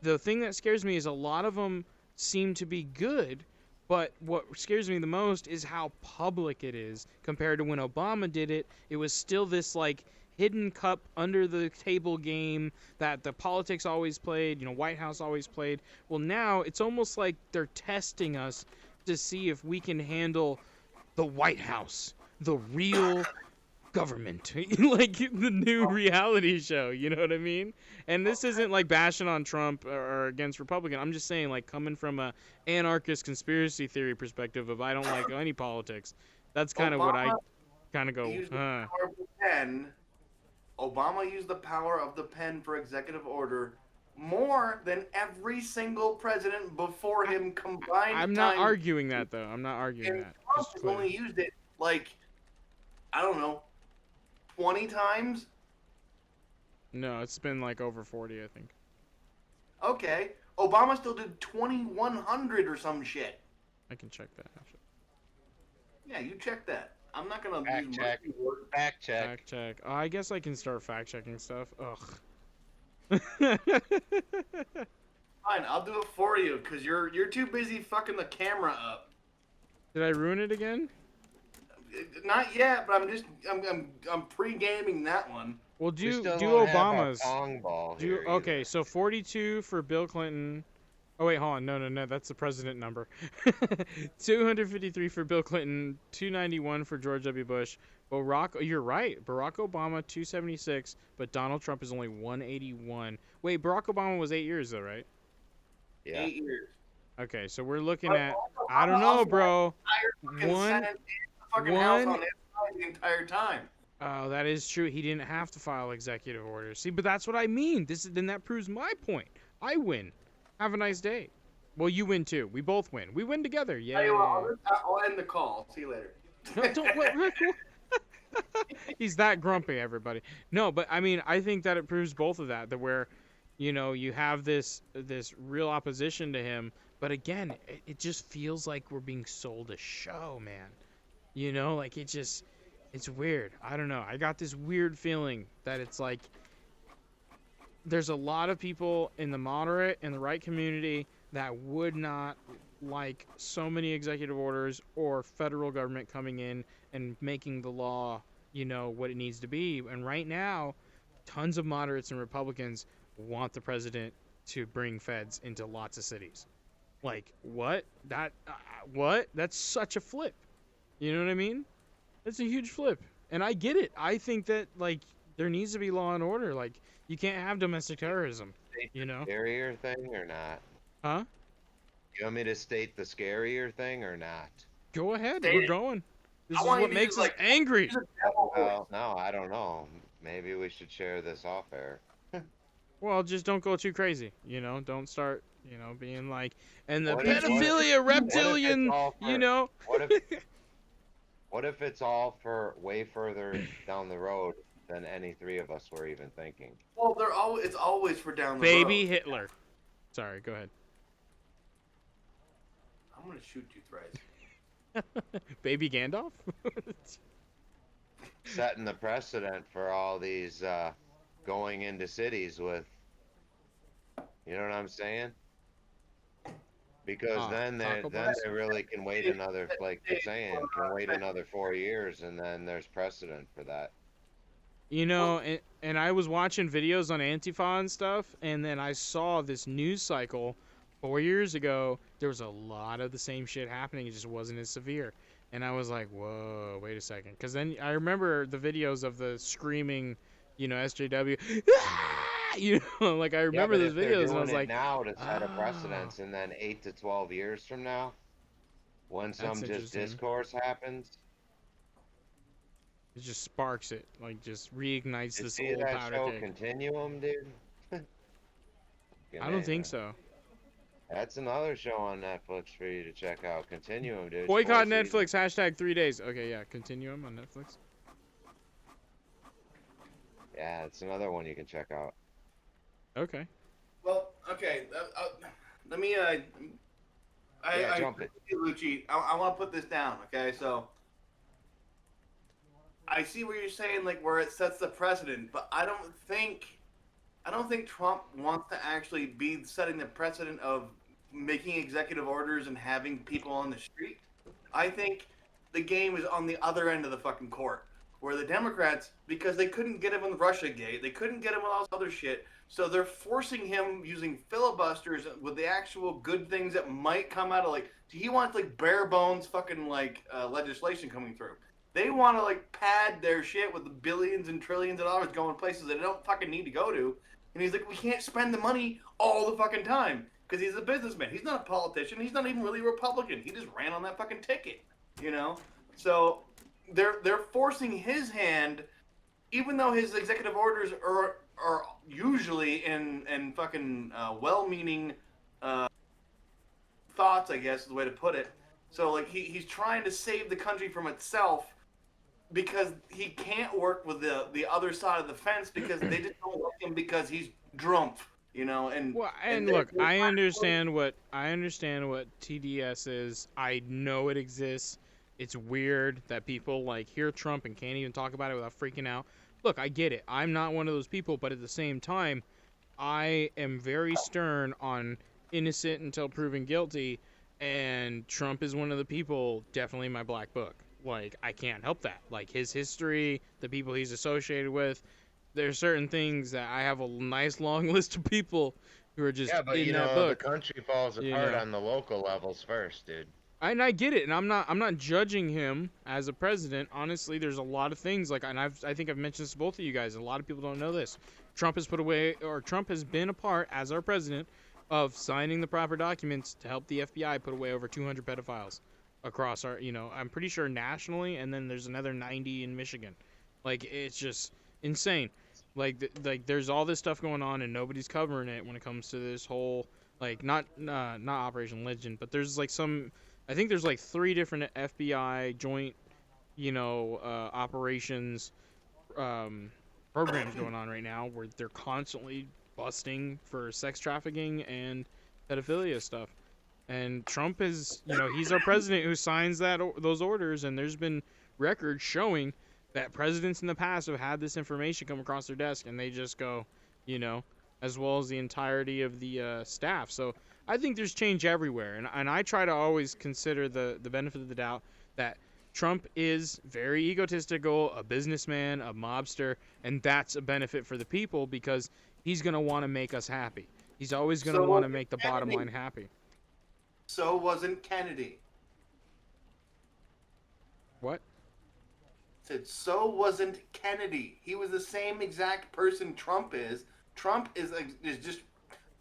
the thing that scares me is a lot of them seem to be good, but what scares me the most is how public it is compared to when Obama did it. It was still this like hidden cup under the table game that the politics always played, White House always played. Well, now it's almost like they're testing us to see if we can handle the White House, the real government, like the new reality show, you know what I mean? And this isn't like bashing on Trump or against Republican. I'm just saying, like, coming from a anarchist conspiracy theory perspective of I don't like any politics, that's kind of what I Obama kind of go, used the power of the pen. Obama used the power of the pen for executive order more than every single president before him combined I'm not time. arguing that though. I'm not arguing And that. Trump Just has clear. only used it like, I don't know, 20 times. No, it's been like over 40, I think. Okay. Obama still did 2,100 or some shit. I can check that. Actually. Yeah, you check that. I'm not gonna Fact use check. my word. Fact check. Fact check. Oh, I guess I can start fact checking stuff. Ugh. Fine, I'll do it for you because you're too busy fucking the camera up. Did I ruin it again? Not yet, but I'm pre-gaming that one. Well, We do still do don't have our Obama's. pong ball Do here okay, either. so 42 for Bill Clinton. Oh wait, hold on. No, that's the president number. 253 for Bill Clinton, 291 for George W. Bush. You're right. Barack Obama 276, but Donald Trump is only 181. Wait, Barack Obama was 8 years though, right? Yeah. 8 years. Okay, so we're looking But at also, I don't Obama know, also bro. had the entire fucking One Senate and the fucking House one on his side the entire time. Oh, that is true. He didn't have to file executive orders. See, but that's what I mean. Then that proves my point. I win. Have a nice day. Well, you win too. We both win. We win together. Tell you what, Yeah. I'll end the call. See you later. No, don't. What? He's that grumpy, everybody. No, but I mean, I think that it proves both of that. That where, you have this real opposition to him, but again, it just feels like we're being sold a show, man. Like it's weird. I don't know. I got this weird feeling that it's like there's a lot of people in the moderate and the right community that would not like so many executive orders or federal government coming in and making the law, what it needs to be. And right now, tons of moderates and Republicans want the president to bring feds into lots of cities. Like, what? What? That's such a flip. You know what I mean? That's a huge flip. And I get it. I think that, like, there needs to be law and order. Like, you can't have domestic terrorism, State you know? the scarier thing or not? Huh? You want me to state the scarier thing or not? Go ahead. State We're it. going. This I is want you what to makes use us angry. use a devil voice. Well, no, I don't know. Maybe we should share this off air. Well, just don't go too crazy, Don't start, being like, and the What if- pedophilia what if it's reptilian, all for- you know? What if it's all for way further down the road than any three of us were even thinking? Well, it's always for down the Baby road. Hitler. Sorry, go ahead. I'm gonna shoot you thrice. Baby Gandalf? Setting the precedent for all these going into cities with, you know what I'm saying? Because then Taco they Bell? really can wait another, like you're saying, can wait another 4 years, and then there's precedent for that. And I was watching videos on Antifa and stuff, and then I saw this news cycle 4 years ago. There was a lot of the same shit happening. It just wasn't as severe. And I was like, whoa, wait a second. Because then I remember the videos of the screaming, SJW. Like I remember but those if they're videos, and I doing was it like, now to set a "Ah." precedence, and then 8 to 12 years from now, when some That's just interesting. discourse happens, It just sparks it, like just reignites you this see old that powder show keg. Continuum, dude? I don't think so. That's another show on Netflix for you to check out. Continuum, dude. Boycott 4 Netflix. seasons. Hashtag 3 days. Okay, yeah. Continuum on Netflix. Yeah, it's another one you can check out. Okay. Well, okay. Let me. Jump it. Lucci, I want to put this down. Okay, so I see what you're saying, like where it sets the precedent, but I don't think Trump wants to actually be setting the precedent of making executive orders and having people on the street. I think the game is on the other end of the fucking court, where the Democrats, because they couldn't get him on the Russiagate, they couldn't get him on all this other shit, so they're forcing him using filibusters with the actual good things that might come out of, like, he wants like bare bones fucking like legislation coming through. They want to like pad their shit with the billions and trillions of dollars going places that they don't fucking need to go to. And he's like, we can't spend the money all the fucking time because he's a businessman. He's not a politician. He's not even really a Republican. He just ran on that fucking ticket, So they're forcing his hand, even though his executive orders are usually in fucking well-meaning thoughts, I guess is the way to put it. So like he's trying to save the country from itself because he can't work with the other side of the fence because they just don't like him because he's Drumpf, and Well, and look, I understand what TDS is. I know it exists. It's weird that people like hear Trump and can't even talk about it without freaking out. Look, I get it. I'm not one of those people, but at the same time, I am very stern on innocent until proven guilty, and Trump is one of the people definitely in my black book. Like, I can't help that. Like, his history, the people he's associated with, there's certain things that I have a nice long list of people who are just Yeah, but in that the book. country falls You apart know. on the local levels first, dude. And I get it, and I'm not judging him as a president. Honestly, there's a lot of things like, and I think I've mentioned this to both of you guys. A lot of people don't know this. Trump has been a part as our president of signing the proper documents to help the FBI put away over 200 pedophiles across our, I'm pretty sure nationally, and then there's another 90 in Michigan. Like, it's just insane. Like there's all this stuff going on, and nobody's covering it when it comes to this whole, like, not Operation Legend, but there's like I think there's like 3 different FBI joint, operations um, programs going on right now where they're constantly busting for sex trafficking and pedophilia stuff. And Trump is, he's our president who signs those orders, and there's been records showing that presidents in the past have had this information come across their desk, and they just go, you know, as well as the entirety of the staff. So I think there's change everywhere, and I try to always consider the benefit of the doubt that Trump is very egotistical, a businessman, a mobster, and that's a benefit for the people because he's going to want to make us happy. He's always going to So want to wasn't make the bottom Kennedy. line happy. So wasn't Kennedy. What? Said so wasn't Kennedy. He was the same exact person Trump is. Trump is just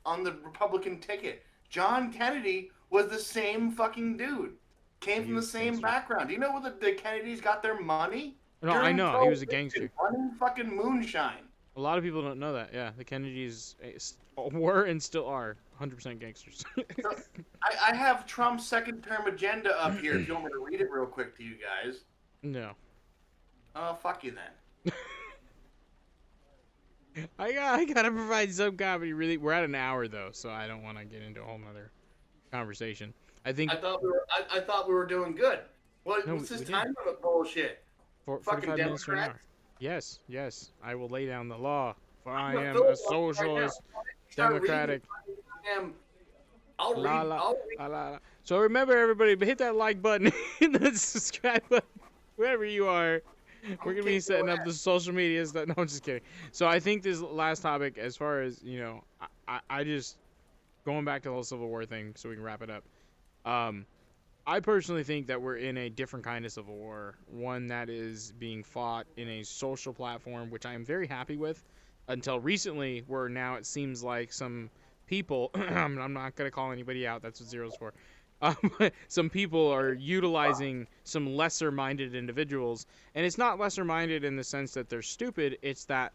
on the Republican ticket. John Kennedy was the same fucking dude. Came He from the was a same gangster. background. Do you know where the Kennedys got their money? No, I know. He was a gangster. Running fucking moonshine. A lot of people don't know that. Yeah, the Kennedys were and still are 100% gangsters. So, I have Trump's second term agenda up here if you want me to read it real quick to you guys. No. Oh, fuck you then. I gotta provide some comedy. Really, we're at an hour though, so I don't want to get into a whole nother conversation. I think I thought we were doing good. What's No, this we time limit bullshit? 45 minutes to an hour. Democrats? Yes. I will lay down the law, for I I'm am gonna a fill it up right socialist, now. Start reading democratic. Damn. I'll read. La, la, I'll read. la, la, la. So remember, everybody, but hit that like button, hit the subscribe button, wherever you are. We're gonna be Okay, setting go up ahead. the social media stuff. No, I'm just kidding. So I think this last topic, as far as I just going back to the whole Civil War thing, so we can wrap it up. I personally think that we're in a different kind of civil war, one that is being fought in a social platform, which I am very happy with. Until recently, where now it seems like some people, I'm not going to call anybody out, that's what Zero's for. Some people are utilizing some lesser-minded individuals, and it's not lesser-minded in the sense that they're stupid, it's that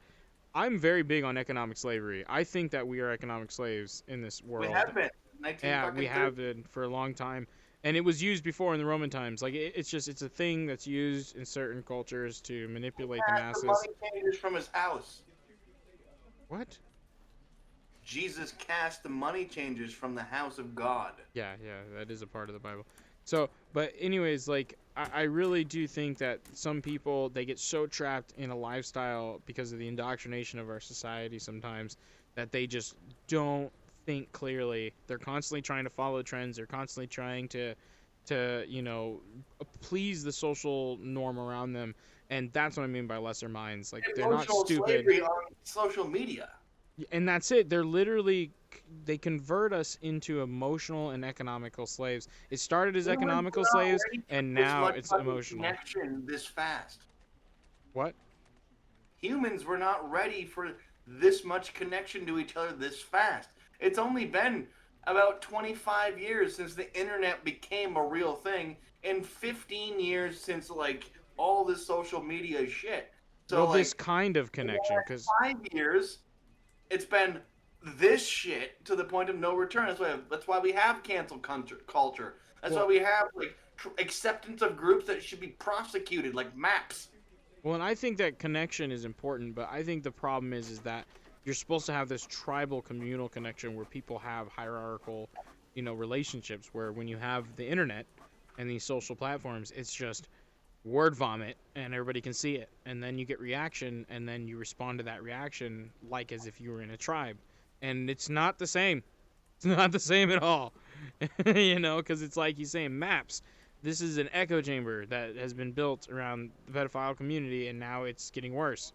I'm very big on economic slavery. I think that we are economic slaves in this world. We have been. 19 Yeah, fucking we have been for a long time, and it was used before in the Roman times. Like it's a thing that's used in certain cultures to manipulate the Had the masses. money changers from his house. What? Jesus cast the money changers from the house of God. Yeah, that is a part of the Bible. So, but anyways, like I really do think that some people they get so trapped in a lifestyle because of the indoctrination of our society sometimes that they just don't think clearly. They're constantly trying to follow trends. They're constantly trying to please the social norm around them, and that's what I mean by lesser minds. Like they're not Emotional stupid, slavery on social media. and that's it. They're literally they convert us into emotional and economical slaves. It started as economical Humans were not slaves, ready for and this now much it's fucking emotional. Connection this fast. What? Humans were not ready for this much connection to each other this fast. It's only been about 25 years since the internet became a real thing, and 15 years since like all this social media shit. So Well, like this kind of connection, because 5 years, it's been this shit to the point of no return. That's why we have cancel culture. That's why we have like acceptance of groups that should be prosecuted, like maps. well, and I think that connection is important, but I think the problem is that you're supposed to have this tribal communal connection where people have hierarchical, relationships where when you have the internet and these social platforms, it's just word vomit and everybody can see it. And then you get reaction and then you respond to that reaction like as if you were in a tribe. And it's not the same. It's not the same at all. Because it's like you saying maps. This is an echo chamber that has been built around the pedophile community and now it's getting worse.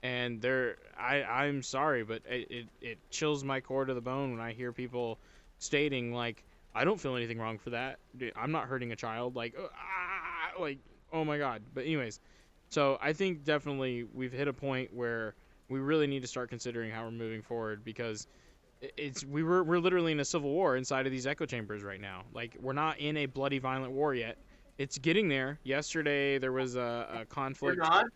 And I'm sorry, but it chills my core to the bone when I hear people stating like, I don't feel anything wrong for that. I'm not hurting a child. Like, oh my God. But anyways, so I think definitely we've hit a point where we really need to start considering how we're moving forward because we're literally in a civil war inside of these echo chambers right now. Like we're not in a bloody violent war yet. It's getting there. Yesterday there was a conflict. We're not.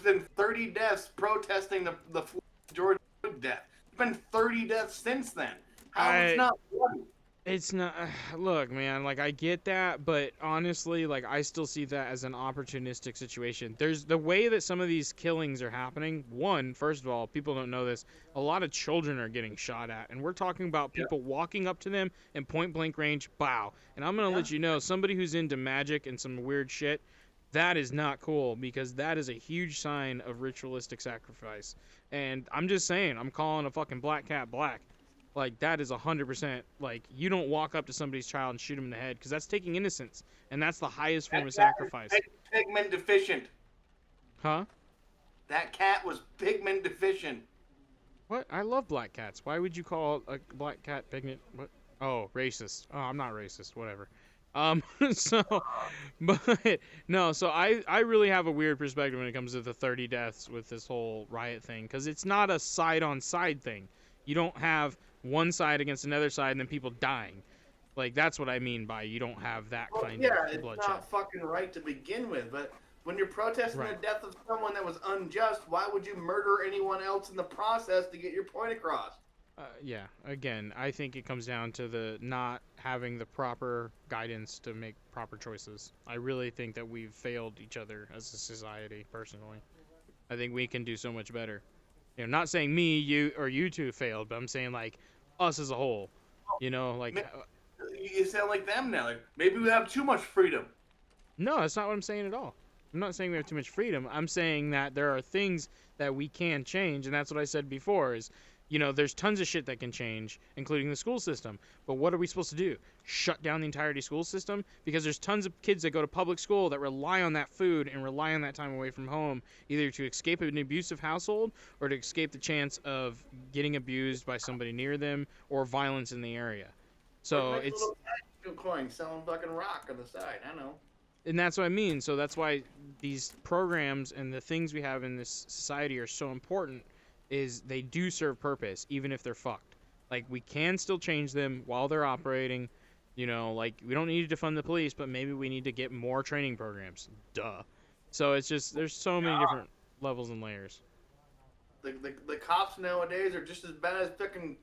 There's been 30 deaths protesting the George Floyd death. There's been 30 deaths since then. How it's not bloody? It's not. Look, man. Like I get that, but honestly, like I still see that as an opportunistic situation. There's the way that some of these killings are happening. One, first of all, people don't know this. A lot of children are getting shot at, and we're talking about Yeah. people walking up to them in point blank range. Bow. And I'm gonna Yeah. let you know, somebody who's into magic and some weird shit, that is not cool because that is a huge sign of ritualistic sacrifice. And I'm just saying, I'm calling a fucking black cat black. Like that is 100%. Like you don't walk up to somebody's child and shoot him in the head because that's taking innocence, and that's the highest form That of cat was sacrifice. pigment deficient. Huh? That cat was pigment deficient. What? I love black cats. Why would you call a black cat pigment? What? Oh, racist. Oh, I'm not racist. Whatever. So, but no. So I really have a weird perspective when it comes to the 30 deaths with this whole riot thing because it's not a side on side thing. You don't have one side against another side and then people dying. Like that's what I mean by you don't have that Well, kind yeah, of it's bloodshed. not fucking right to begin with, but when you're protesting Right. the death of someone that was unjust, why would you murder anyone else in the process to get your point across? Yeah, again, I think it comes down to the not having the proper guidance to make proper choices. I really think that we've failed each other as a society, personally. I think we can do so much better. You know, not saying me, you, or you two failed, but I'm saying like us as a whole. You know, like You sound like them now. Like maybe we have too much freedom. no, that's not what I'm saying at all. I'm not saying we have too much freedom. I'm saying that there are things that we can change, and that's what I said before is, you know, there's tons of shit that can change, including the school system. But what are we supposed to do? Shut down the entirety school system? Because there's tons of kids that go to public school that rely on that food and rely on that time away from home, either to escape an abusive household or to escape the chance of getting abused by somebody near them or violence in the area. Or So make a it's little coin selling fucking rock on the side. I know. and that's what I mean. So that's why these programs and the things we have in this society are so important. Is they do serve purpose, even if they're fucked. Like we can still change them while they're operating. You know, like we don't need to defund the police, but maybe we need to get more training programs. Duh. So it's just there's so many different levels and layers. The cops nowadays are just as bad as fucking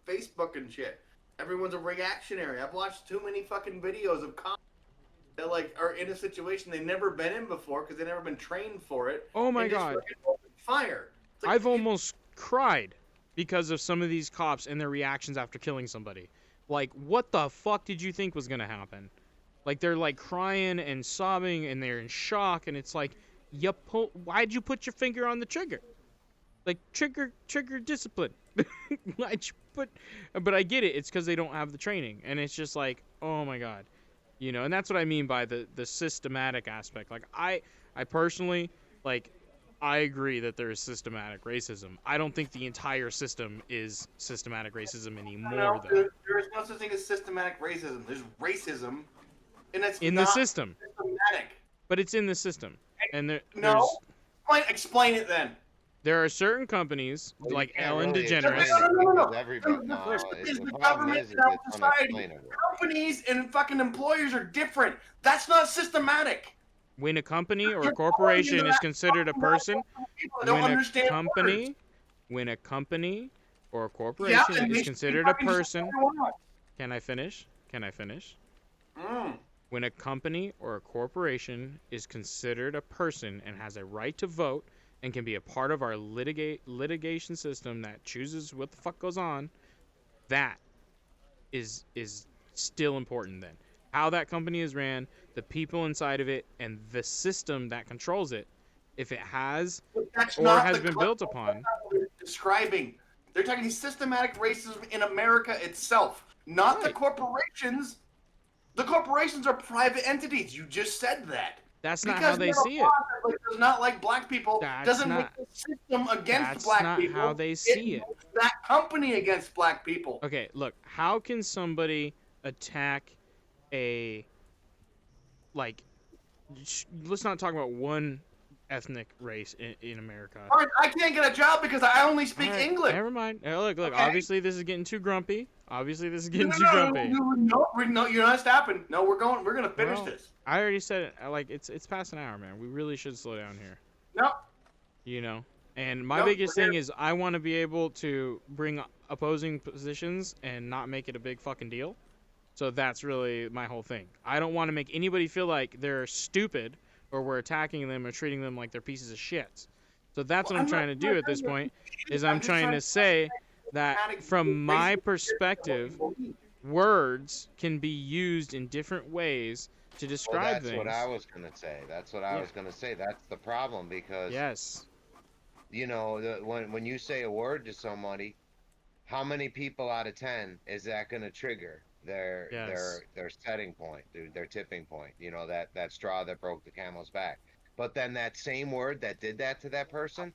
Facebook and shit. Everyone's a reactionary. I've watched too many fucking videos of cops that like are in a situation they've never been in before because they've never been trained for it. Oh my and just god. fucking open fire. It's like, I've almost cried because of some of these cops and their reactions after killing somebody. Like, what the fuck did you think was gonna happen? Like, they're like crying and sobbing and they're in shock, and it's like, why'd you put your finger on the trigger? Like, trigger discipline. Why'd you put? But I get it. It's because they don't have the training, and it's just like, oh my god, you know. And that's what I mean by the systematic aspect. Like, I personally like. I agree that there is systematic racism. I don't think the entire system is systematic racism anymore, though. There is no such thing as systematic racism. There's racism, and it's In the not system, systematic. but it's in the system, and No, explain it then. there are certain companies Well, you like can't Ellen really DeGeneres. explain it No. because everybody. No, Is the the problem government is and our it's society. unexplainable. Companies and fucking employers are different. That's not systematic. When a company or a You're corporation calling is that considered a person, people that don't understand words. when a company or a Yeah, corporation and they is should considered a fucking just person, say what they want. can I finish? Can I finish? Mm. When a company or a corporation is considered a person and has a right to vote and can be a part of our litigation system that chooses what the fuck goes on, that is still important then. How that company is ran, the people inside of it, and the system that controls it, if it has But that's or not has the been built upon. that's not what they're describing. They're talking systematic racism in America itself, not the Right. corporations. The corporations are private entities. You just said that. That's not Because how they they're a see it. profit that does not like black people That's doesn't not- make the system against that's black not people. how they see it. makes that company against black people. Okay, look, how can somebody attack a like let's not talk about one ethnic race in America. All right, I can't get a job because I only speak All right, English. Never mind. Look. Okay. Obviously, this is getting too grumpy. Obviously, this is getting too No, grumpy. no, you're not stopping. No, we're gonna finish Well, this. I already said it. Like it's past an hour, man. We really should slow down here. No, You know. And my No, biggest we're thing here. is I want to be able to bring opposing positions and not make it a big fucking deal. So that's really my whole thing. I don't want to make anybody feel like they're stupid or we're attacking them or treating them like they're pieces of shit. So that's Well, what I'm trying to I'm not do at this trying to point shit. is I'm I'm just trying trying to to say that systematic from my racist of what perspective, you believe. words can be used in different ways to Well, describe that's what I things. was gonna say. That's what I Yeah. was gonna say. That's the problem because Yes. when you say a word to somebody, how many people out of 10 is that going to trigger Yes. their setting point, their tipping point, that straw that broke the camel's back. But then that same word that did that to that person,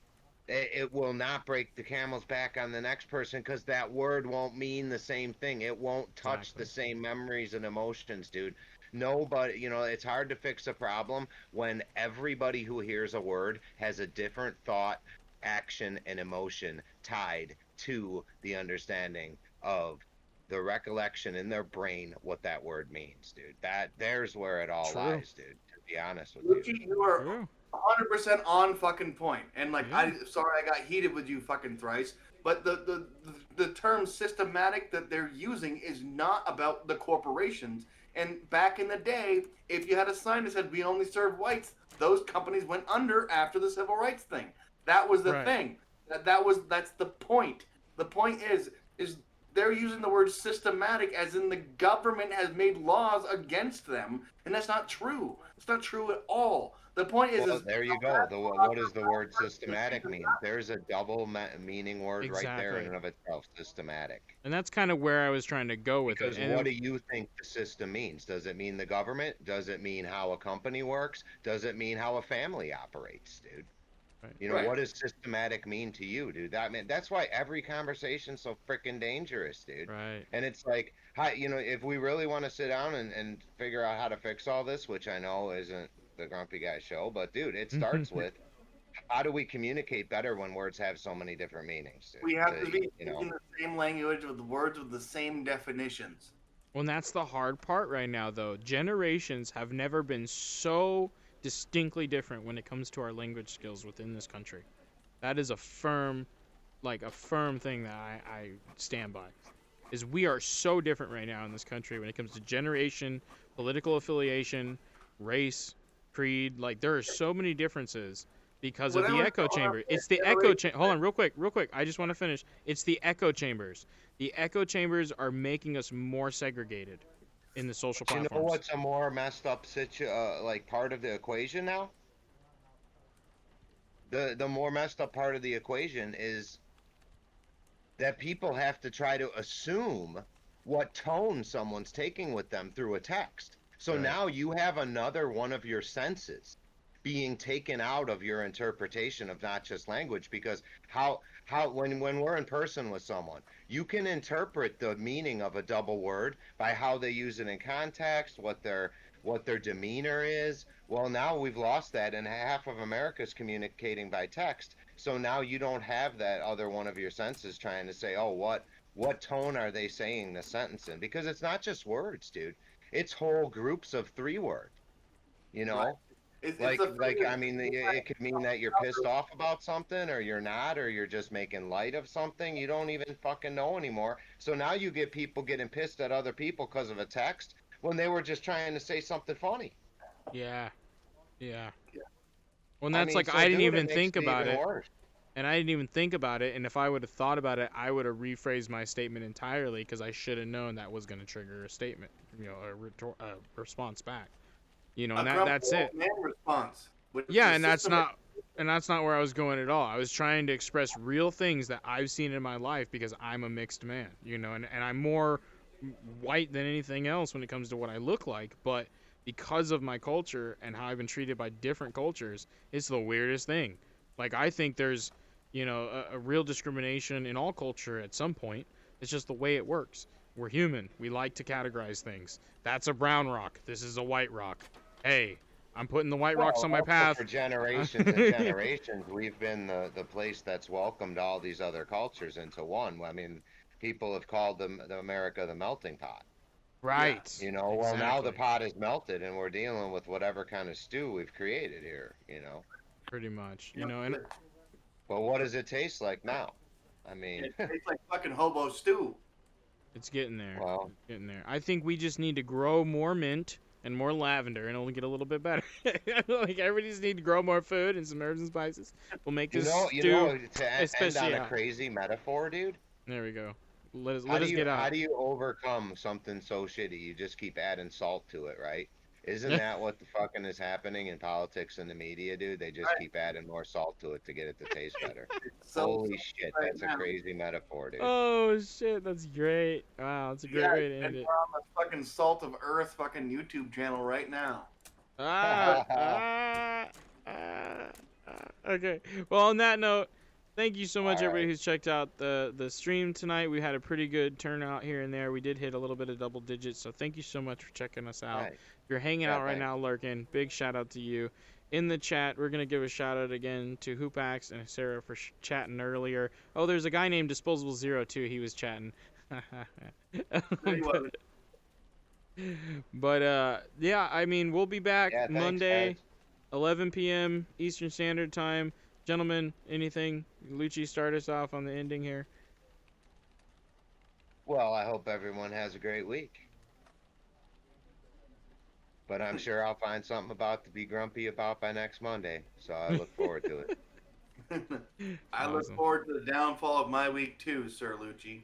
it will not break the camel's back on the next person because that word won't mean the same thing. It won't touch the Exactly. same memories and emotions, dude. Nobody, it's hard to fix a problem when everybody who hears a word has a different thought, action, and emotion tied to the understanding of the recollection in their brain what that word means, dude. There's where it all True. lies, dude. To be honest with you. Richie, you are True. 100% on fucking point. And like, Yeah. sorry I got heated with you fucking thrice, but the term systematic that they're using is not about the corporations. And back in the day, if you had a sign that said "We only serve whites," those companies went under after the civil rights thing. That was the Right. thing. That's the point. The point is they're using the word systematic as in the government has made laws against them, and that's not true. It's not true at all. The point is Well, no there you go. matter What does the how word person systematic mean? There's a double meaning word right there in Exactly. and of itself, systematic. And that's kind of where I was trying to go with it. Because what And do you think the system means? Does it mean the government? Does it mean how a company works? Does it mean how a family operates, dude? right. right. What does systematic mean to you, dude? That's why every conversation's so freaking dangerous, dude. Right. And it's like, if we really want to sit down and figure out how to fix all this, which I know isn't the Grumpy Guy show, but dude, it starts with how do we communicate better when words have so many different meanings, We dude? have to be speaking the same language with words with the same definitions. Well, and that's the hard part right now, though. Generations have never been so distinctly different when it comes to our language skills within this country. That is a firm thing that I stand by. Is we are so different right now in this country when it comes to generation, political affiliation, race, creed. Like there are so many differences because of the Whatever's echo going on chamber. in It's the that echo generation, chamber. Hold on, real quick. I just want to finish. It's the echo chambers. The echo chambers are making us more segregated in the social But you know platforms. what's a more messed up like part of the equation now? The more messed up part of the equation is that people have to try to assume what tone someone's taking with them through a text. So Right. now you have another one of your senses being taken out of your interpretation of not just language because how when we're in person with someone, you can interpret the meaning of a double word by how they use it in context, what their demeanor is. Well, now we've lost that, and half of America's communicating by text. So now you don't have that other one of your senses trying to say, oh, what tone are they saying the sentence in? Because it's not just words, dude. It's whole groups of 3 words. You right? know, It's a like I mean, it could mean that you're pissed off about something, or you're not, or you're just making light of something. You don't even fucking know anymore. So now you get people getting pissed at other people because of a text when they were just trying to say something funny. Yeah. Yeah. Well, and I that's mean, like so I didn't dude, it even makes think it about even it. worse. And I didn't even think about it. And if I would have thought about it, I would have rephrased my statement entirely because I should have known that was going to trigger a statement, a response back. And grumpy that's old it. man response, which Yeah, is and that's systematic. not where I was going at all. I was trying to express real things that I've seen in my life because I'm a mixed man, and I'm more white than anything else when it comes to what I look like, but because of my culture and how I've been treated by different cultures, it's the weirdest thing. Like I think there's, a real discrimination in all culture at some point. It's just the way it works. We're human. We like to categorize things. That's a brown rock. This is a white rock. Hey, I'm putting the white rocks Well, on my also for path. generations and generations, we've been the place that's welcomed all these other cultures into one. I mean, people have called the America the melting pot. Yeah, Right. Well, now the Exactly. pot is melted and we're dealing with whatever kind of stew we've created here. Pretty much. you know, And But what does it taste like now? I mean, it tastes like fucking hobo stew. It's getting there. Well, It's getting there. I think we just need to grow more mint and more lavender, and it'll get a little bit better. Like everybody just need to grow more food and some herbs and spices. We'll make this you stew know, to end on a especial. crazy metaphor, dude. There we go. Let How do us you get how out. do you overcome something so shitty? You just keep adding salt to it, right? Isn't that what the fucking is happening in politics and the media, dude? They just Right. keep adding more salt to it to get it to taste better. So Holy shit, right that's a now. crazy metaphor, dude. Oh shit, that's great. Wow, that's a great Yeah, way to and end it. we're on the fucking Salt of Earth fucking YouTube channel right now. Ah, ah, ah, ah. Okay. Well, on that note, thank you so much, All everybody right, who's checked out the stream tonight. We had a pretty good turnout here and there. We did hit a little bit of double digits, so thank you so much for checking us out. nice. If you're hanging Yeah, out right thanks. now, lurking, big shout out to you. In the chat, we're gonna give a shout out again to Hoopax and Sarah for chatting earlier. Oh, there's a guy named Disposable Zero too. He was chatting. Really but, wasn't. yeah, I mean, we'll be back Yeah, thanks, Monday. guys. 11 p.m. Eastern Standard Time. Gentlemen, anything? Lucci, start us off on the ending here. Well, I hope everyone has a great week. But I'm sure I'll find something about to be grumpy about by next Monday. So I look forward to it. I look Awesome. forward to the downfall of my week too, Sir Lucci.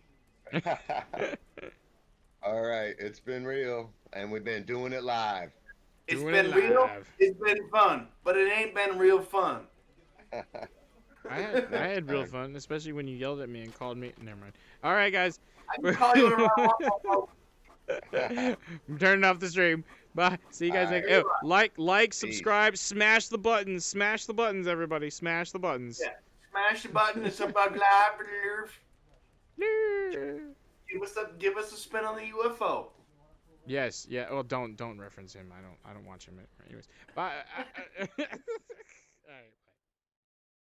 All right, it's been real, and we've been doing it live. It's Doing been it real, live. it's been fun, but it ain't been real fun. I had real fun, especially when you yelled at me and called me. Never mind. All right, guys. I can call you whatever I want. I'm turning off the stream. Bye. See you guys All next. right. Like, Peace. subscribe, smash the buttons, everybody, smash the buttons. Yeah. Smash the button. It's about live. Give us a spin on the UFO. Yes, yeah. Well, don't reference him. I don't watch him. Anyways, bye. All right.